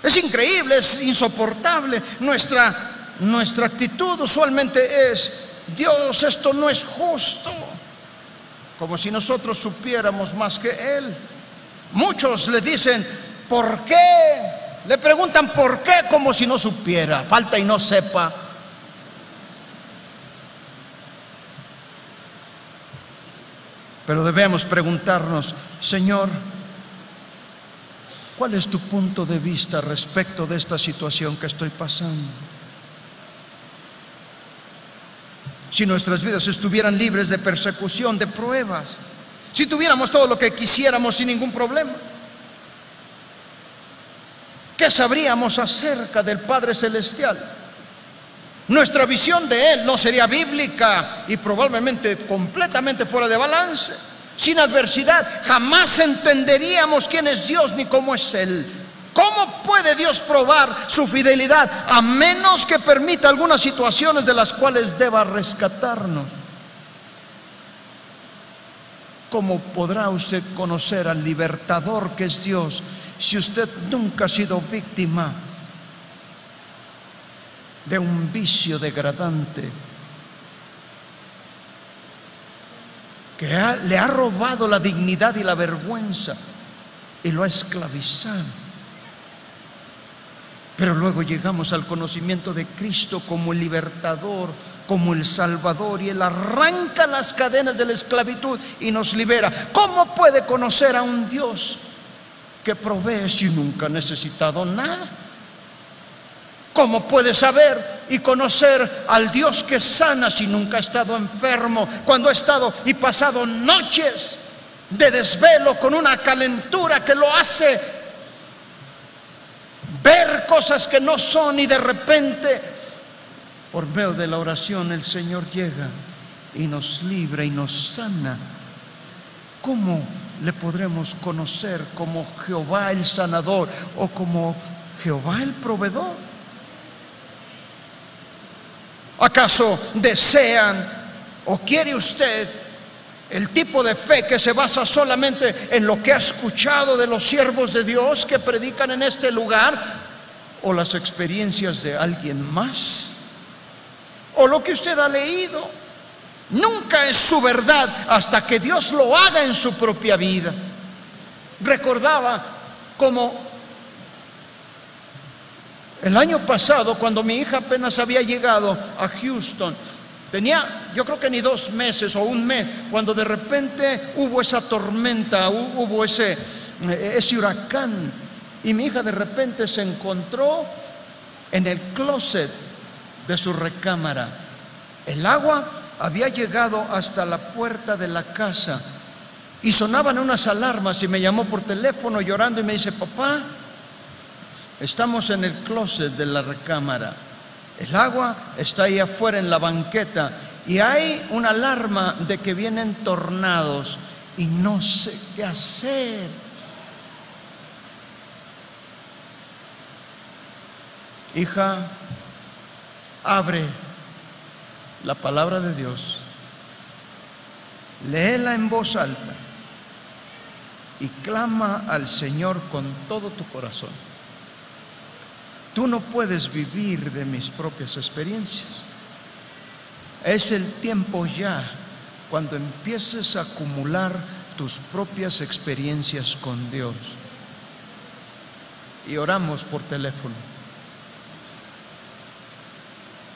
Es increíble, es insoportable. Nuestra actitud usualmente es: Dios, esto no es justo. Como si nosotros supiéramos más que Él. Muchos le dicen: ¿por qué? Le preguntan ¿por qué? Como si no supiera. Falta y no sepa. Pero debemos preguntarnos: Señor, ¿cuál es tu punto de vista respecto de esta situación que estoy pasando? Si nuestras vidas estuvieran libres de persecución, de pruebas, si tuviéramos todo lo que quisiéramos sin ningún problema, ¿qué sabríamos acerca del Padre Celestial? Nuestra visión de Él no sería bíblica y probablemente completamente fuera de balance. Sin adversidad jamás entenderíamos quién es Dios ni cómo es Él. ¿Cómo puede Dios probar su fidelidad a menos que permita algunas situaciones de las cuales deba rescatarnos? ¿Cómo podrá usted conocer al libertador que es Dios si usted nunca ha sido víctima de un vicio degradante que le ha robado la dignidad y la vergüenza y lo ha esclavizado? Pero luego llegamos al conocimiento de Cristo como el libertador, como el Salvador, y Él arranca las cadenas de la esclavitud y nos libera. ¿Cómo puede conocer a un Dios que provee si nunca ha necesitado nada? ¿Cómo puede saber y conocer al Dios que sana si nunca ha estado enfermo, cuando ha estado y pasado noches de desvelo con una calentura que lo hace ver cosas que no son, y de repente por medio de la oración el Señor llega y nos libra y nos sana? ¿Cómo le podremos conocer como Jehová el sanador o como Jehová el proveedor? ¿Acaso desean o quiere usted el tipo de fe que se basa solamente en lo que ha escuchado de los siervos de Dios que predican en este lugar, o las experiencias de alguien más, o lo que usted ha leído? Nunca es su verdad hasta que Dios lo haga en su propia vida. Recordaba como el año pasado, cuando mi hija apenas había llegado a Houston, tenía, yo creo que ni 2 meses o 1 mes, cuando de repente hubo esa tormenta, hubo ese huracán, y mi hija de repente se encontró en el closet de su recámara. El agua había llegado hasta la puerta de la casa y sonaban unas alarmas, y me llamó por teléfono llorando y me dice: papá, estamos en el closet de la recámara, el agua está ahí afuera en la banqueta y hay una alarma de que vienen tornados y no sé qué hacer. Hija, abre la palabra de Dios, léela en voz alta y clama al Señor con todo tu corazón. Tú no puedes vivir de mis propias experiencias. Es el tiempo ya cuando empieces a acumular tus propias experiencias con Dios. Y oramos por teléfono.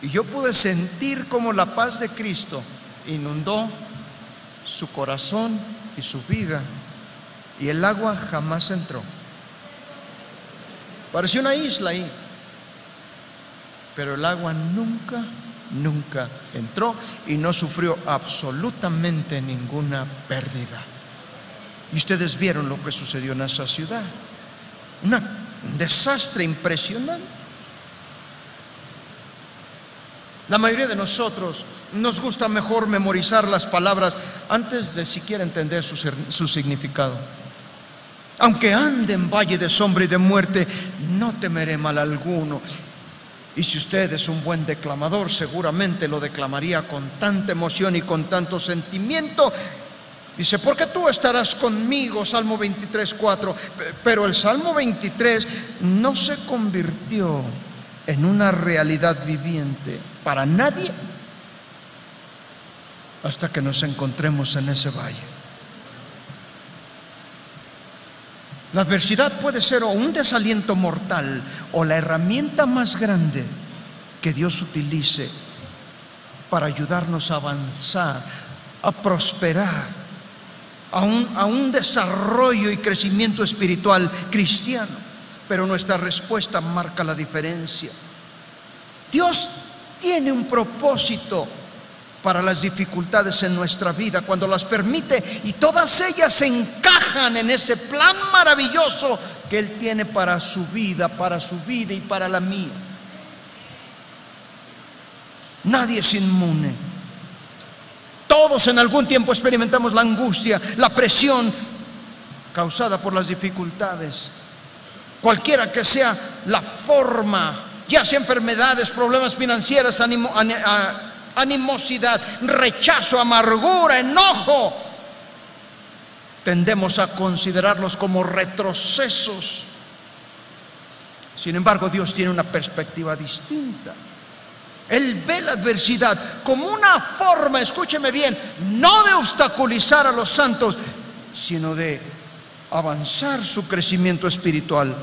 Y yo pude sentir como la paz de Cristo inundó su corazón y su vida, y el agua jamás entró. Parecía una isla ahí, pero el agua nunca entró y no sufrió absolutamente ninguna pérdida. Y ustedes vieron lo que sucedió en esa ciudad, un desastre impresionante. La mayoría de nosotros nos gusta mejor memorizar las palabras antes de siquiera entender su significado. Aunque ande en valle de sombra y de muerte, no temeré mal alguno. Y si usted es un buen declamador, seguramente lo declamaría con tanta emoción y con tanto sentimiento. Dice, porque tú estarás conmigo, Salmo 23:4. Pero el Salmo 23 no se convirtió en una realidad viviente para nadie hasta que nos encontremos en ese valle. La adversidad puede ser o un desaliento mortal o la herramienta más grande que Dios utilice para ayudarnos a avanzar, a prosperar, a un desarrollo y crecimiento espiritual cristiano. Pero nuestra respuesta marca la diferencia. Dios tiene un propósito para las dificultades en nuestra vida cuando las permite, y todas ellas se encajan en ese plan maravilloso que Él tiene para su vida y para la mía. Nadie es inmune. Todos en algún tiempo experimentamos la angustia, la presión causada por las dificultades, cualquiera que sea la forma, ya sea enfermedades, problemas financieros, animosidad, rechazo, amargura, enojo. Tendemos a considerarlos como retrocesos. Sin embargo, Dios tiene una perspectiva distinta. Él ve la adversidad como una forma, escúcheme bien, no de obstaculizar a los santos, sino de avanzar su crecimiento espiritual.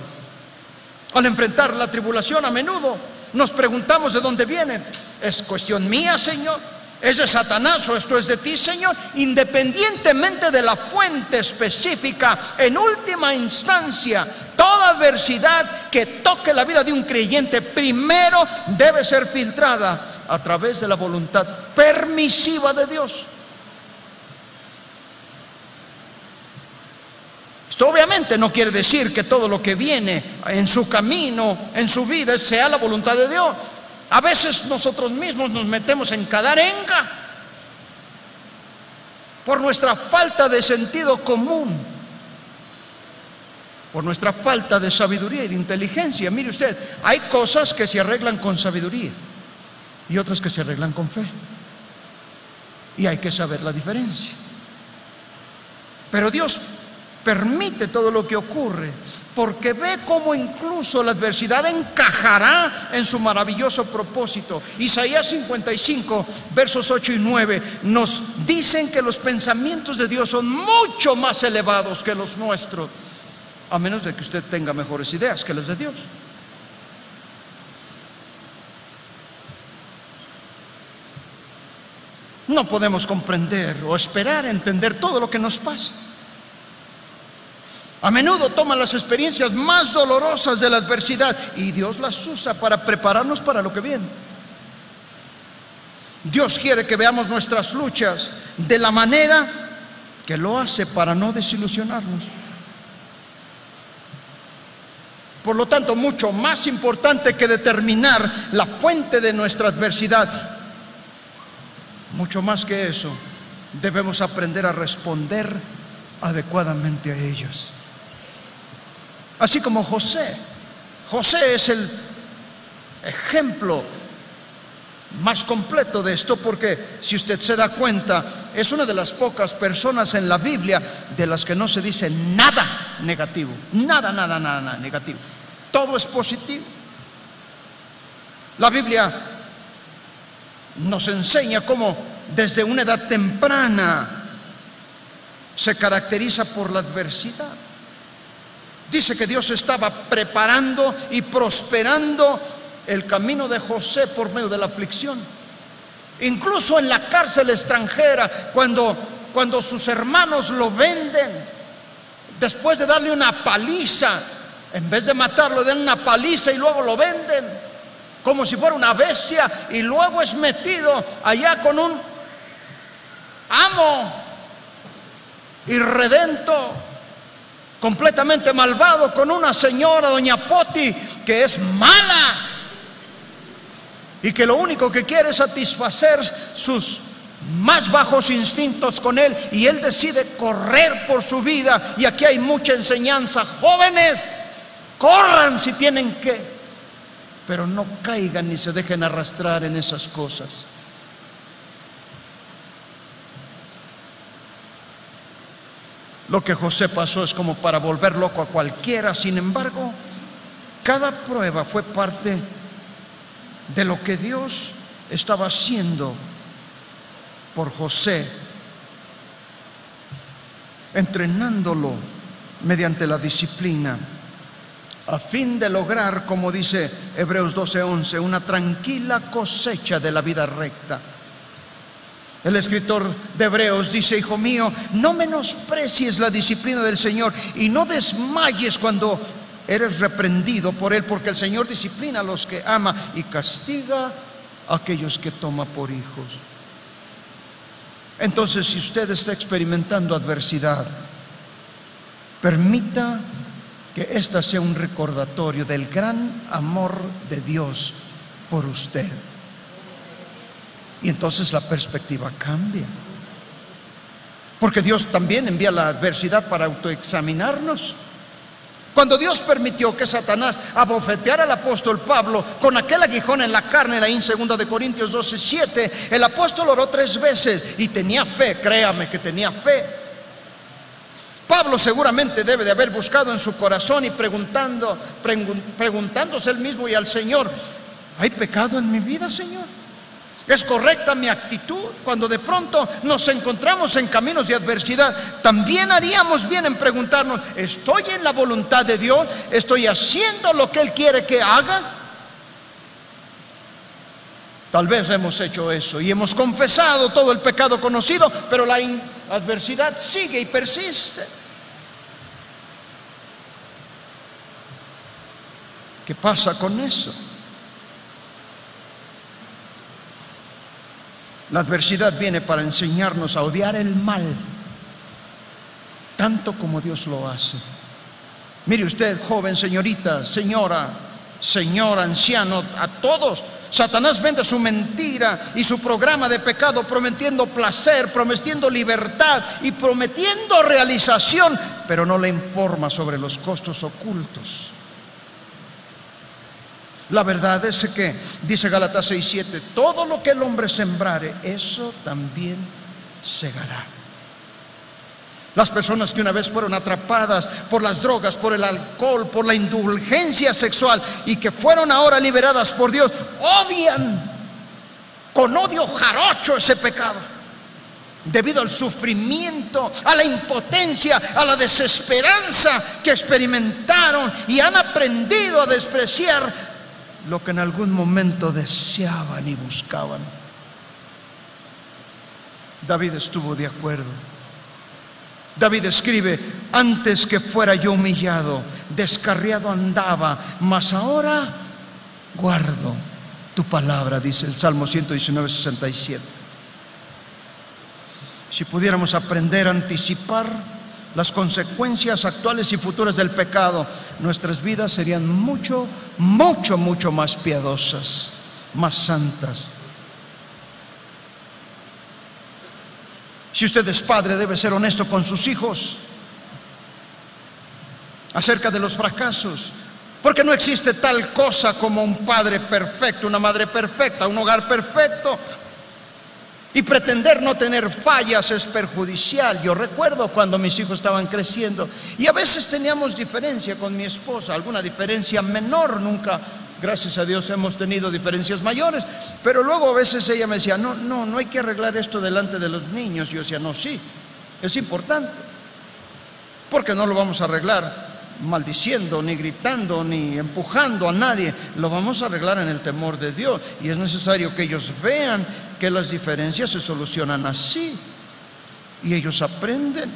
Al enfrentar la tribulación, a menudo nos preguntamos de dónde viene. ¿Es cuestión mía, Señor? ¿Es de Satanás o esto es de ti, Señor? Independientemente de la fuente específica, en última instancia, toda adversidad que toque la vida de un creyente primero debe ser filtrada a través de la voluntad permisiva de Dios. Esto obviamente no quiere decir que todo lo que viene en su camino, en su vida, sea la voluntad de Dios. A veces nosotros mismos nos metemos en cada arenga por nuestra falta de sentido común, por nuestra falta de sabiduría y de inteligencia. Mire usted, hay cosas que se arreglan con sabiduría y otras que se arreglan con fe, y hay que saber la diferencia. Pero Dios permite todo lo que ocurre porque ve cómo incluso la adversidad encajará en su maravilloso propósito. Isaías 55 versos 8 y 9 nos dicen que los pensamientos de Dios son mucho más elevados que los nuestros, a menos de que usted tenga mejores ideas que las de Dios. No podemos comprender o esperar entender todo lo que nos pasa. A menudo toman las experiencias más dolorosas de la adversidad y Dios las usa para prepararnos para lo que viene. Dios quiere que veamos nuestras luchas de la manera que lo hace para no desilusionarnos. Por lo tanto, mucho más importante que determinar la fuente de nuestra adversidad, mucho más que eso, debemos aprender a responder adecuadamente a ellas. Así como José es el ejemplo más completo de esto, porque si usted se da cuenta, es una de las pocas personas en la Biblia de las que no se dice nada negativo, nada negativo, todo es positivo. La Biblia nos enseña cómo desde una edad temprana se caracteriza por la adversidad. Dice que Dios estaba preparando y prosperando el camino de José por medio de la aflicción. Incluso en la cárcel extranjera, cuando sus hermanos lo venden, después de darle una paliza, en vez de matarlo, dan una paliza y luego lo venden como si fuera una bestia, y luego es metido allá con un amo irredento, completamente malvado, con una señora, doña Poti, que es mala y que lo único que quiere es satisfacer sus más bajos instintos con él, y él decide correr por su vida. Y aquí hay mucha enseñanza. Jóvenes, corran si tienen que. pero no caigan ni se dejen arrastrar en esas cosas. Lo que José pasó es como para volver loco a cualquiera. Sin embargo, cada prueba fue parte de lo que Dios estaba haciendo por José, entrenándolo mediante la disciplina, a fin de lograr, como dice Hebreos 12:11, una tranquila cosecha de la vida recta. El escritor de Hebreos dice: hijo mío, no menosprecies la disciplina del Señor y no desmayes cuando eres reprendido por Él, porque el Señor disciplina a los que ama y castiga a aquellos que toma por hijos. Entonces, si usted está experimentando adversidad, permita que esta sea un recordatorio del gran amor de Dios por usted. Y entonces la perspectiva cambia, porque Dios también envía la adversidad para autoexaminarnos. Cuando Dios permitió que Satanás abofeteara al apóstol Pablo con aquel aguijón en la carne, ahí en 2 de Corintios 12:7, el apóstol oró 3 veces y tenía fe, créame que tenía fe. Pablo seguramente debe de haber buscado en su corazón y preguntándose él mismo y al Señor: ¿hay pecado en mi vida, Señor? ¿Es correcta mi actitud? Cuando de pronto nos encontramos en caminos de adversidad, también haríamos bien en preguntarnos: ¿estoy en la voluntad de Dios? ¿Estoy haciendo lo que Él quiere que haga? Tal vez hemos hecho eso y hemos confesado todo el pecado conocido, pero la adversidad sigue y persiste. ¿Qué pasa con eso? La adversidad viene para enseñarnos a odiar el mal, tanto como Dios lo hace. Mire usted, joven, señorita, señora, señor, anciano, a todos, Satanás vende su mentira y su programa de pecado, prometiendo placer, prometiendo libertad y prometiendo realización, pero no le informa sobre los costos ocultos. La verdad es que, dice Gálatas 6:7, todo lo que el hombre sembrare, eso también segará. Las personas que una vez fueron atrapadas por las drogas, por el alcohol, por la indulgencia sexual y que fueron ahora liberadas por Dios, odian con odio jarocho ese pecado, debido al sufrimiento, a la impotencia, a la desesperanza que experimentaron, y han aprendido a despreciar lo que en algún momento deseaban y buscaban. David estuvo de acuerdo. David escribe: antes que fuera yo humillado, descarriado andaba, mas ahora guardo tu palabra, dice el Salmo 119:67. Si pudiéramos aprender a anticipar las consecuencias actuales y futuras del pecado, nuestras vidas serían mucho, mucho, mucho más piadosas, más santas. Si usted es padre, debe ser honesto con sus hijos acerca de los fracasos, porque no existe tal cosa como un padre perfecto, una madre perfecta, un hogar perfecto. Y pretender no tener fallas es perjudicial. Yo recuerdo cuando mis hijos estaban creciendo y a veces teníamos diferencia con mi esposa, alguna diferencia menor, nunca, gracias a Dios, hemos tenido diferencias mayores, pero luego a veces ella me decía: no hay que arreglar esto delante de los niños. Yo decía: no, sí, es importante, porque no lo vamos a arreglar maldiciendo, ni gritando, ni empujando a nadie. Lo vamos a arreglar en el temor de Dios, y es necesario que ellos vean que las diferencias se solucionan así, y ellos aprenden.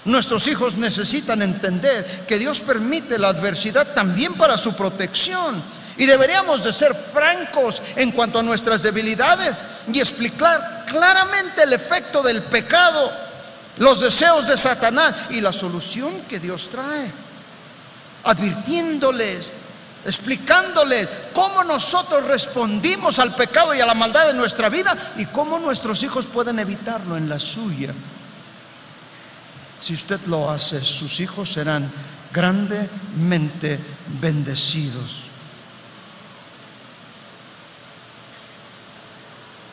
Nuestros hijos necesitan entender que Dios permite la adversidad también para su protección, y deberíamos de ser francos en cuanto a nuestras debilidades y explicar claramente el efecto del pecado, los deseos de Satanás y la solución que Dios trae, advirtiéndoles, explicándoles cómo nosotros respondimos al pecado y a la maldad de nuestra vida y cómo nuestros hijos pueden evitarlo en la suya. Si usted lo hace, sus hijos serán grandemente bendecidos.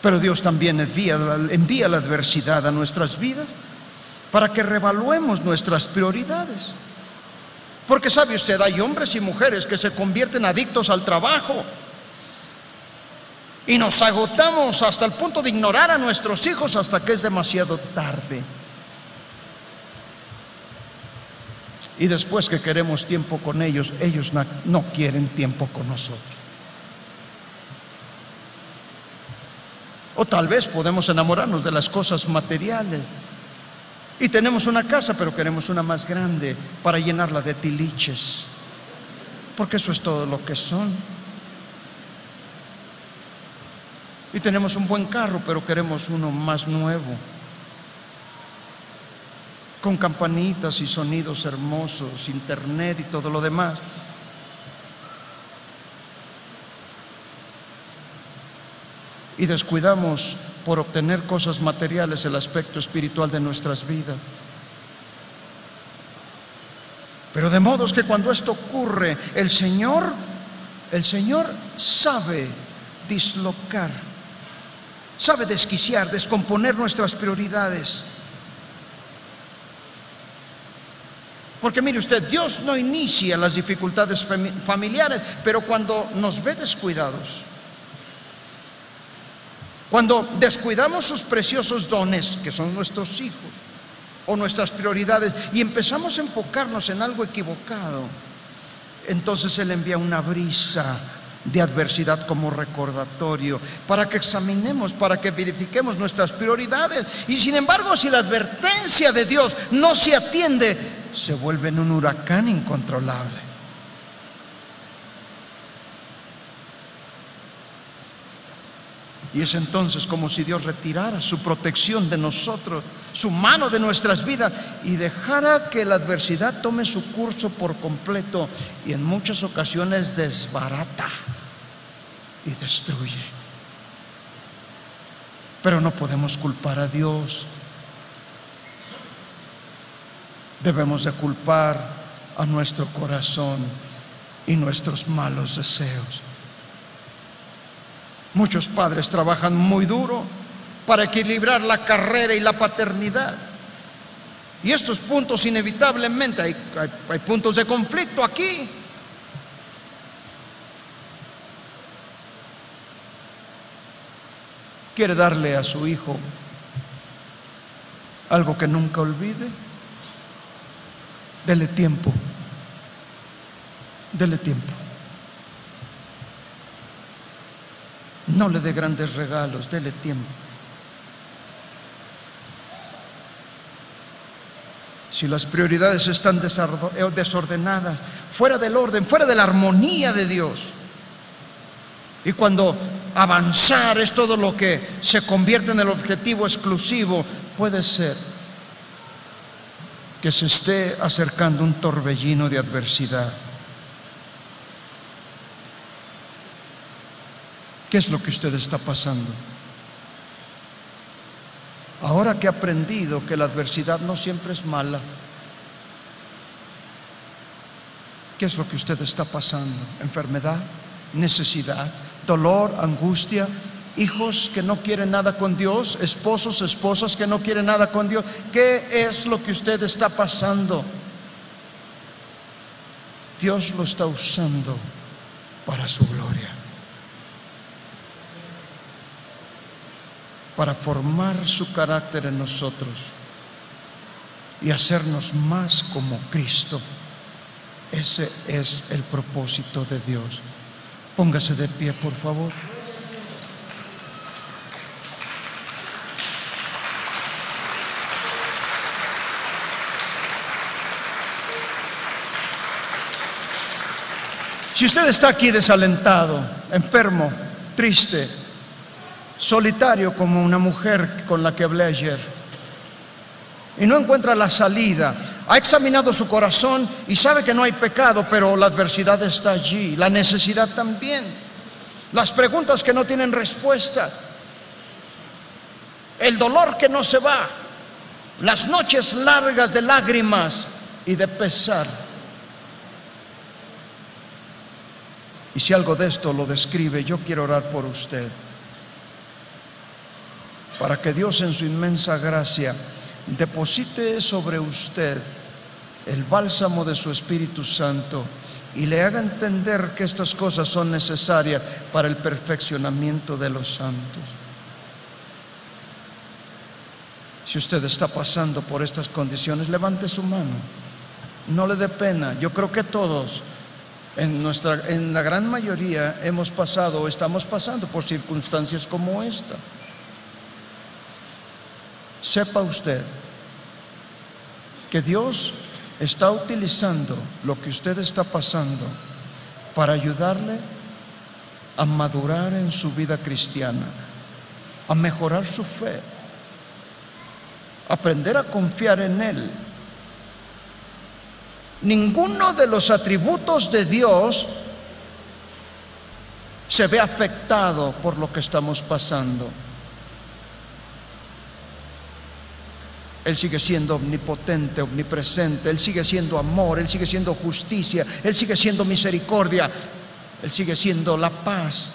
Pero Dios también envía la adversidad a nuestras vidas para que reevaluemos nuestras prioridades. Porque sabe usted, hay hombres y mujeres que se convierten adictos al trabajo y nos agotamos hasta el punto de ignorar a nuestros hijos hasta que es demasiado tarde. Y después que queremos tiempo con ellos, ellos no quieren tiempo con nosotros. O tal vez podemos enamorarnos de las cosas materiales y tenemos una casa, pero queremos una más grande para llenarla de tiliches, porque eso es todo lo que son. Y tenemos un buen carro, pero queremos uno más nuevo, con campanitas y sonidos hermosos, internet y todo lo demás. Y descuidamos por obtener cosas materiales el aspecto espiritual de nuestras vidas. Pero de modo que cuando esto ocurre, el Señor sabe dislocar, sabe desquiciar, descomponer nuestras prioridades. Porque mire usted, Dios no inicia las dificultades familiares, pero cuando nos ve descuidados, cuando descuidamos sus preciosos dones, que son nuestros hijos, o nuestras prioridades, y empezamos a enfocarnos en algo equivocado, entonces Él envía una brisa de adversidad como recordatorio, para que examinemos, para que verifiquemos nuestras prioridades. Y sin embargo, si la advertencia de Dios no se atiende, se vuelve en un huracán incontrolable. Y es entonces como si Dios retirara su protección de nosotros, su mano de nuestras vidas, y dejara que la adversidad tome su curso por completo, y en muchas ocasiones desbarata y destruye. Pero no podemos culpar a Dios. Debemos de culpar a nuestro corazón y nuestros malos deseos. Muchos padres trabajan muy duro para equilibrar la carrera y la paternidad. Y estos puntos inevitablemente hay puntos de conflicto aquí. ¿Quiere darle a su hijo algo que nunca olvide? Dele tiempo. Dele tiempo. No le dé grandes regalos, dele tiempo. Si las prioridades están desordenadas, fuera del orden, fuera de la armonía de Dios, y cuando avanzar es todo lo que se convierte en el objetivo exclusivo, puede ser que se esté acercando un torbellino de adversidad. ¿Qué es lo que usted está pasando? Ahora que ha aprendido que la adversidad no siempre es mala, ¿qué es lo que usted está pasando? ¿Enfermedad? ¿Necesidad? ¿Dolor? ¿Angustia? ¿Hijos que no quieren nada con Dios? ¿Esposos, esposas que no quieren nada con Dios? ¿Qué es lo que usted está pasando? Dios lo está usando para su gloria, para formar su carácter en nosotros y hacernos más como Cristo. Ese es el propósito de Dios. Póngase de pie, por favor. Si usted está aquí desalentado, enfermo, triste, solitario como una mujer con la que hablé ayer, y no encuentra la salida, ha examinado su corazón y sabe que no hay pecado, pero la adversidad está allí, la necesidad también, las preguntas que no tienen respuesta, el dolor que no se va, las noches largas de lágrimas y de pesar. Y si algo de esto lo describe, yo quiero orar por usted, para que Dios en su inmensa gracia deposite sobre usted el bálsamo de su Espíritu Santo y le haga entender que estas cosas son necesarias para el perfeccionamiento de los santos. Si usted está pasando por estas condiciones, levante su mano, no le dé pena. Yo creo que todos, en la gran mayoría, hemos pasado o estamos pasando por circunstancias como esta. Sepa usted que Dios está utilizando lo que usted está pasando para ayudarle a madurar en su vida cristiana, a mejorar su fe, aprender a confiar en Él. Ninguno de los atributos de Dios se ve afectado por lo que estamos pasando. Él sigue siendo omnipotente, omnipresente. Él sigue siendo amor, Él sigue siendo justicia, Él sigue siendo misericordia, Él sigue siendo la paz.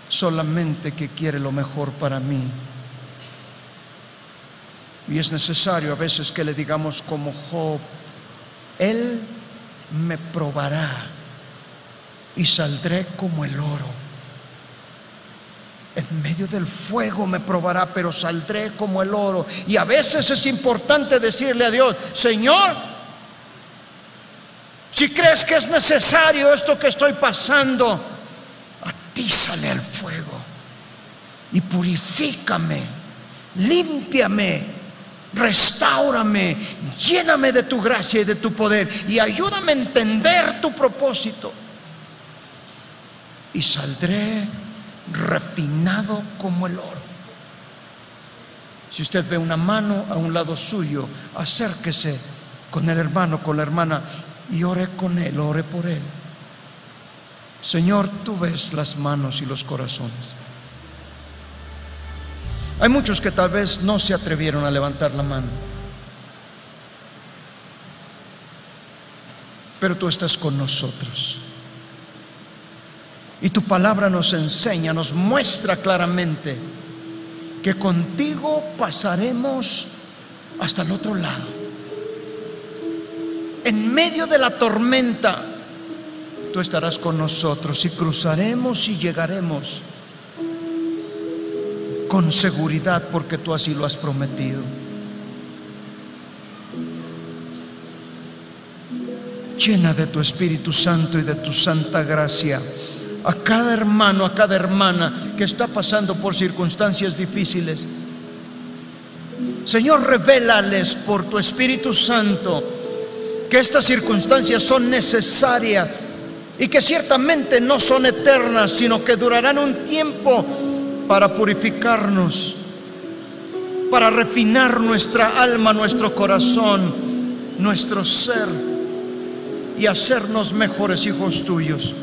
Solamente que quiere lo mejor para mí. Y es necesario a veces que le digamos como Job: Él me probará y saldré como el oro. En medio del fuego me probará, pero saldré como el oro. Y a veces es importante decirle a Dios: Señor, si crees que es necesario esto que estoy pasando, atízale al fuego y purifícame, límpiame, restáurame, lléname de tu gracia y de tu poder, y ayúdame a entender tu propósito, y saldré refinado como el oro. Si usted ve una mano a un lado suyo, acérquese con el hermano, con la hermana, y ore con él, ore por él. Señor, tú ves las manos y los corazones. Hay muchos que tal vez no se atrevieron a levantar la mano, pero tú estás con nosotros. Y tu palabra nos enseña, nos muestra claramente que contigo pasaremos hasta el otro lado. En medio de la tormenta, tú estarás con nosotros, y cruzaremos y llegaremos con seguridad, porque tú así lo has prometido. Llena de tu Espíritu Santo y de tu santa gracia a cada hermano, a cada hermana que está pasando por circunstancias difíciles. Señor, revélales por tu Espíritu Santo que estas circunstancias son necesarias y que ciertamente no son eternas, sino que durarán un tiempo para purificarnos, para refinar nuestra alma, nuestro corazón, nuestro ser, y hacernos mejores hijos tuyos.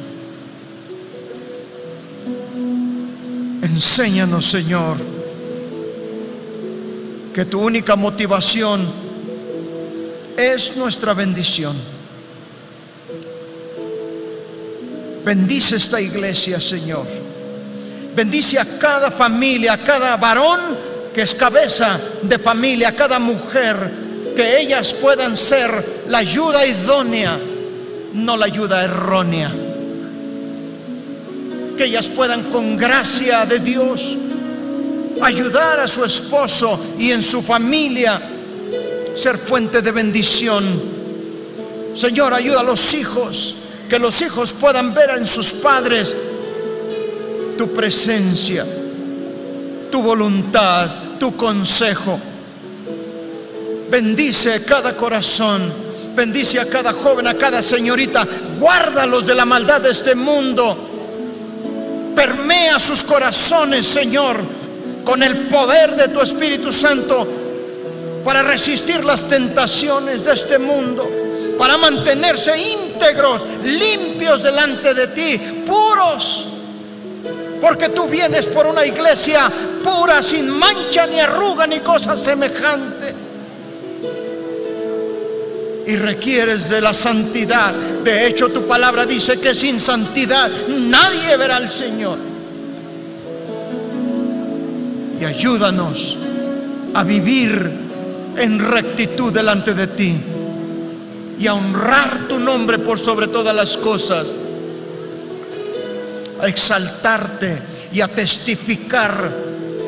Enséñanos, Señor, que tu única motivación es nuestra bendición. Bendice esta iglesia, Señor. Bendice a cada familia, a cada varón que es cabeza de familia, a cada mujer, que ellas puedan ser la ayuda idónea, no la ayuda errónea. Que ellas puedan, con gracia de Dios, ayudar a su esposo y en su familia, ser fuente de bendición. Señor, ayuda a los hijos, que los hijos puedan ver en sus padres tu presencia, tu voluntad, tu consejo. Bendice cada corazón, bendice a cada joven, a cada señorita. Guárdalos de la maldad de este mundo. Permea sus corazones, Señor, con el poder de tu Espíritu Santo, para resistir las tentaciones de este mundo, para mantenerse íntegros, limpios delante de ti, puros, porque tú vienes por una iglesia pura, sin mancha ni arruga ni cosa semejante. y requieres de la santidad. De hecho, tu palabra dice que sin santidad nadie verá al Señor. Y ayúdanos a vivir en rectitud delante de ti y a honrar tu nombre por sobre todas las cosas, a exaltarte y a testificar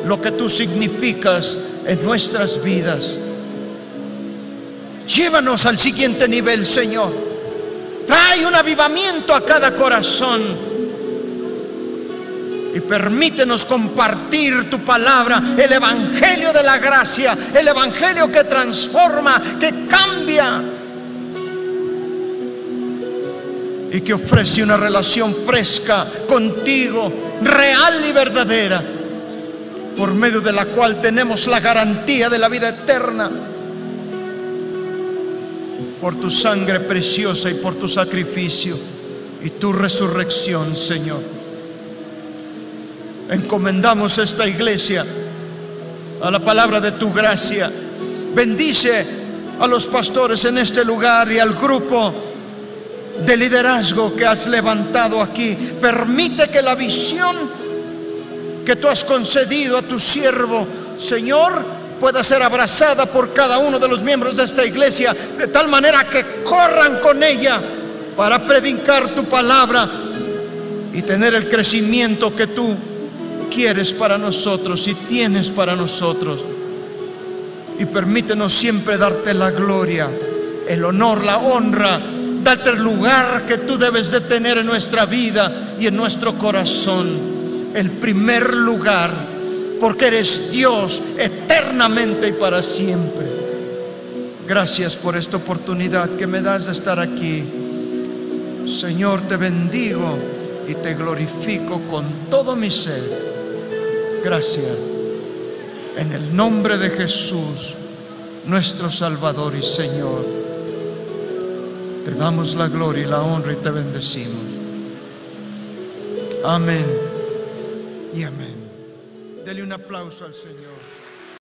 lo que tú significas en nuestras vidas. Llévanos al siguiente nivel, Señor. Trae un avivamiento a cada corazón y permítenos compartir tu palabra, el evangelio de la gracia, el evangelio que transforma, que cambia y que ofrece una relación fresca contigo, real y verdadera, por medio de la cual tenemos la garantía de la vida eterna, por tu sangre preciosa y por tu sacrificio y tu resurrección, Señor. Encomendamos esta iglesia a la palabra de tu gracia. Bendice a los pastores en este lugar y al grupo de liderazgo que has levantado aquí. Permite que la visión que tú has concedido a tu siervo, Señor, pueda ser abrazada por cada uno de los miembros de esta iglesia, de tal manera que corran con ella para predicar tu palabra y tener el crecimiento que tú quieres para nosotros y tienes para nosotros. Y permítenos siempre darte la gloria, el honor, la honra, darte el lugar que tú debes de tener en nuestra vida y en nuestro corazón, el primer lugar, porque eres Dios eternamente y para siempre. Gracias por esta oportunidad que me das de estar aquí. Señor, te bendigo y te glorifico con todo mi ser. Gracias. En el nombre de Jesús, nuestro Salvador y Señor, te damos la gloria y la honra y te bendecimos. Amén y amén. Dele un aplauso al Señor.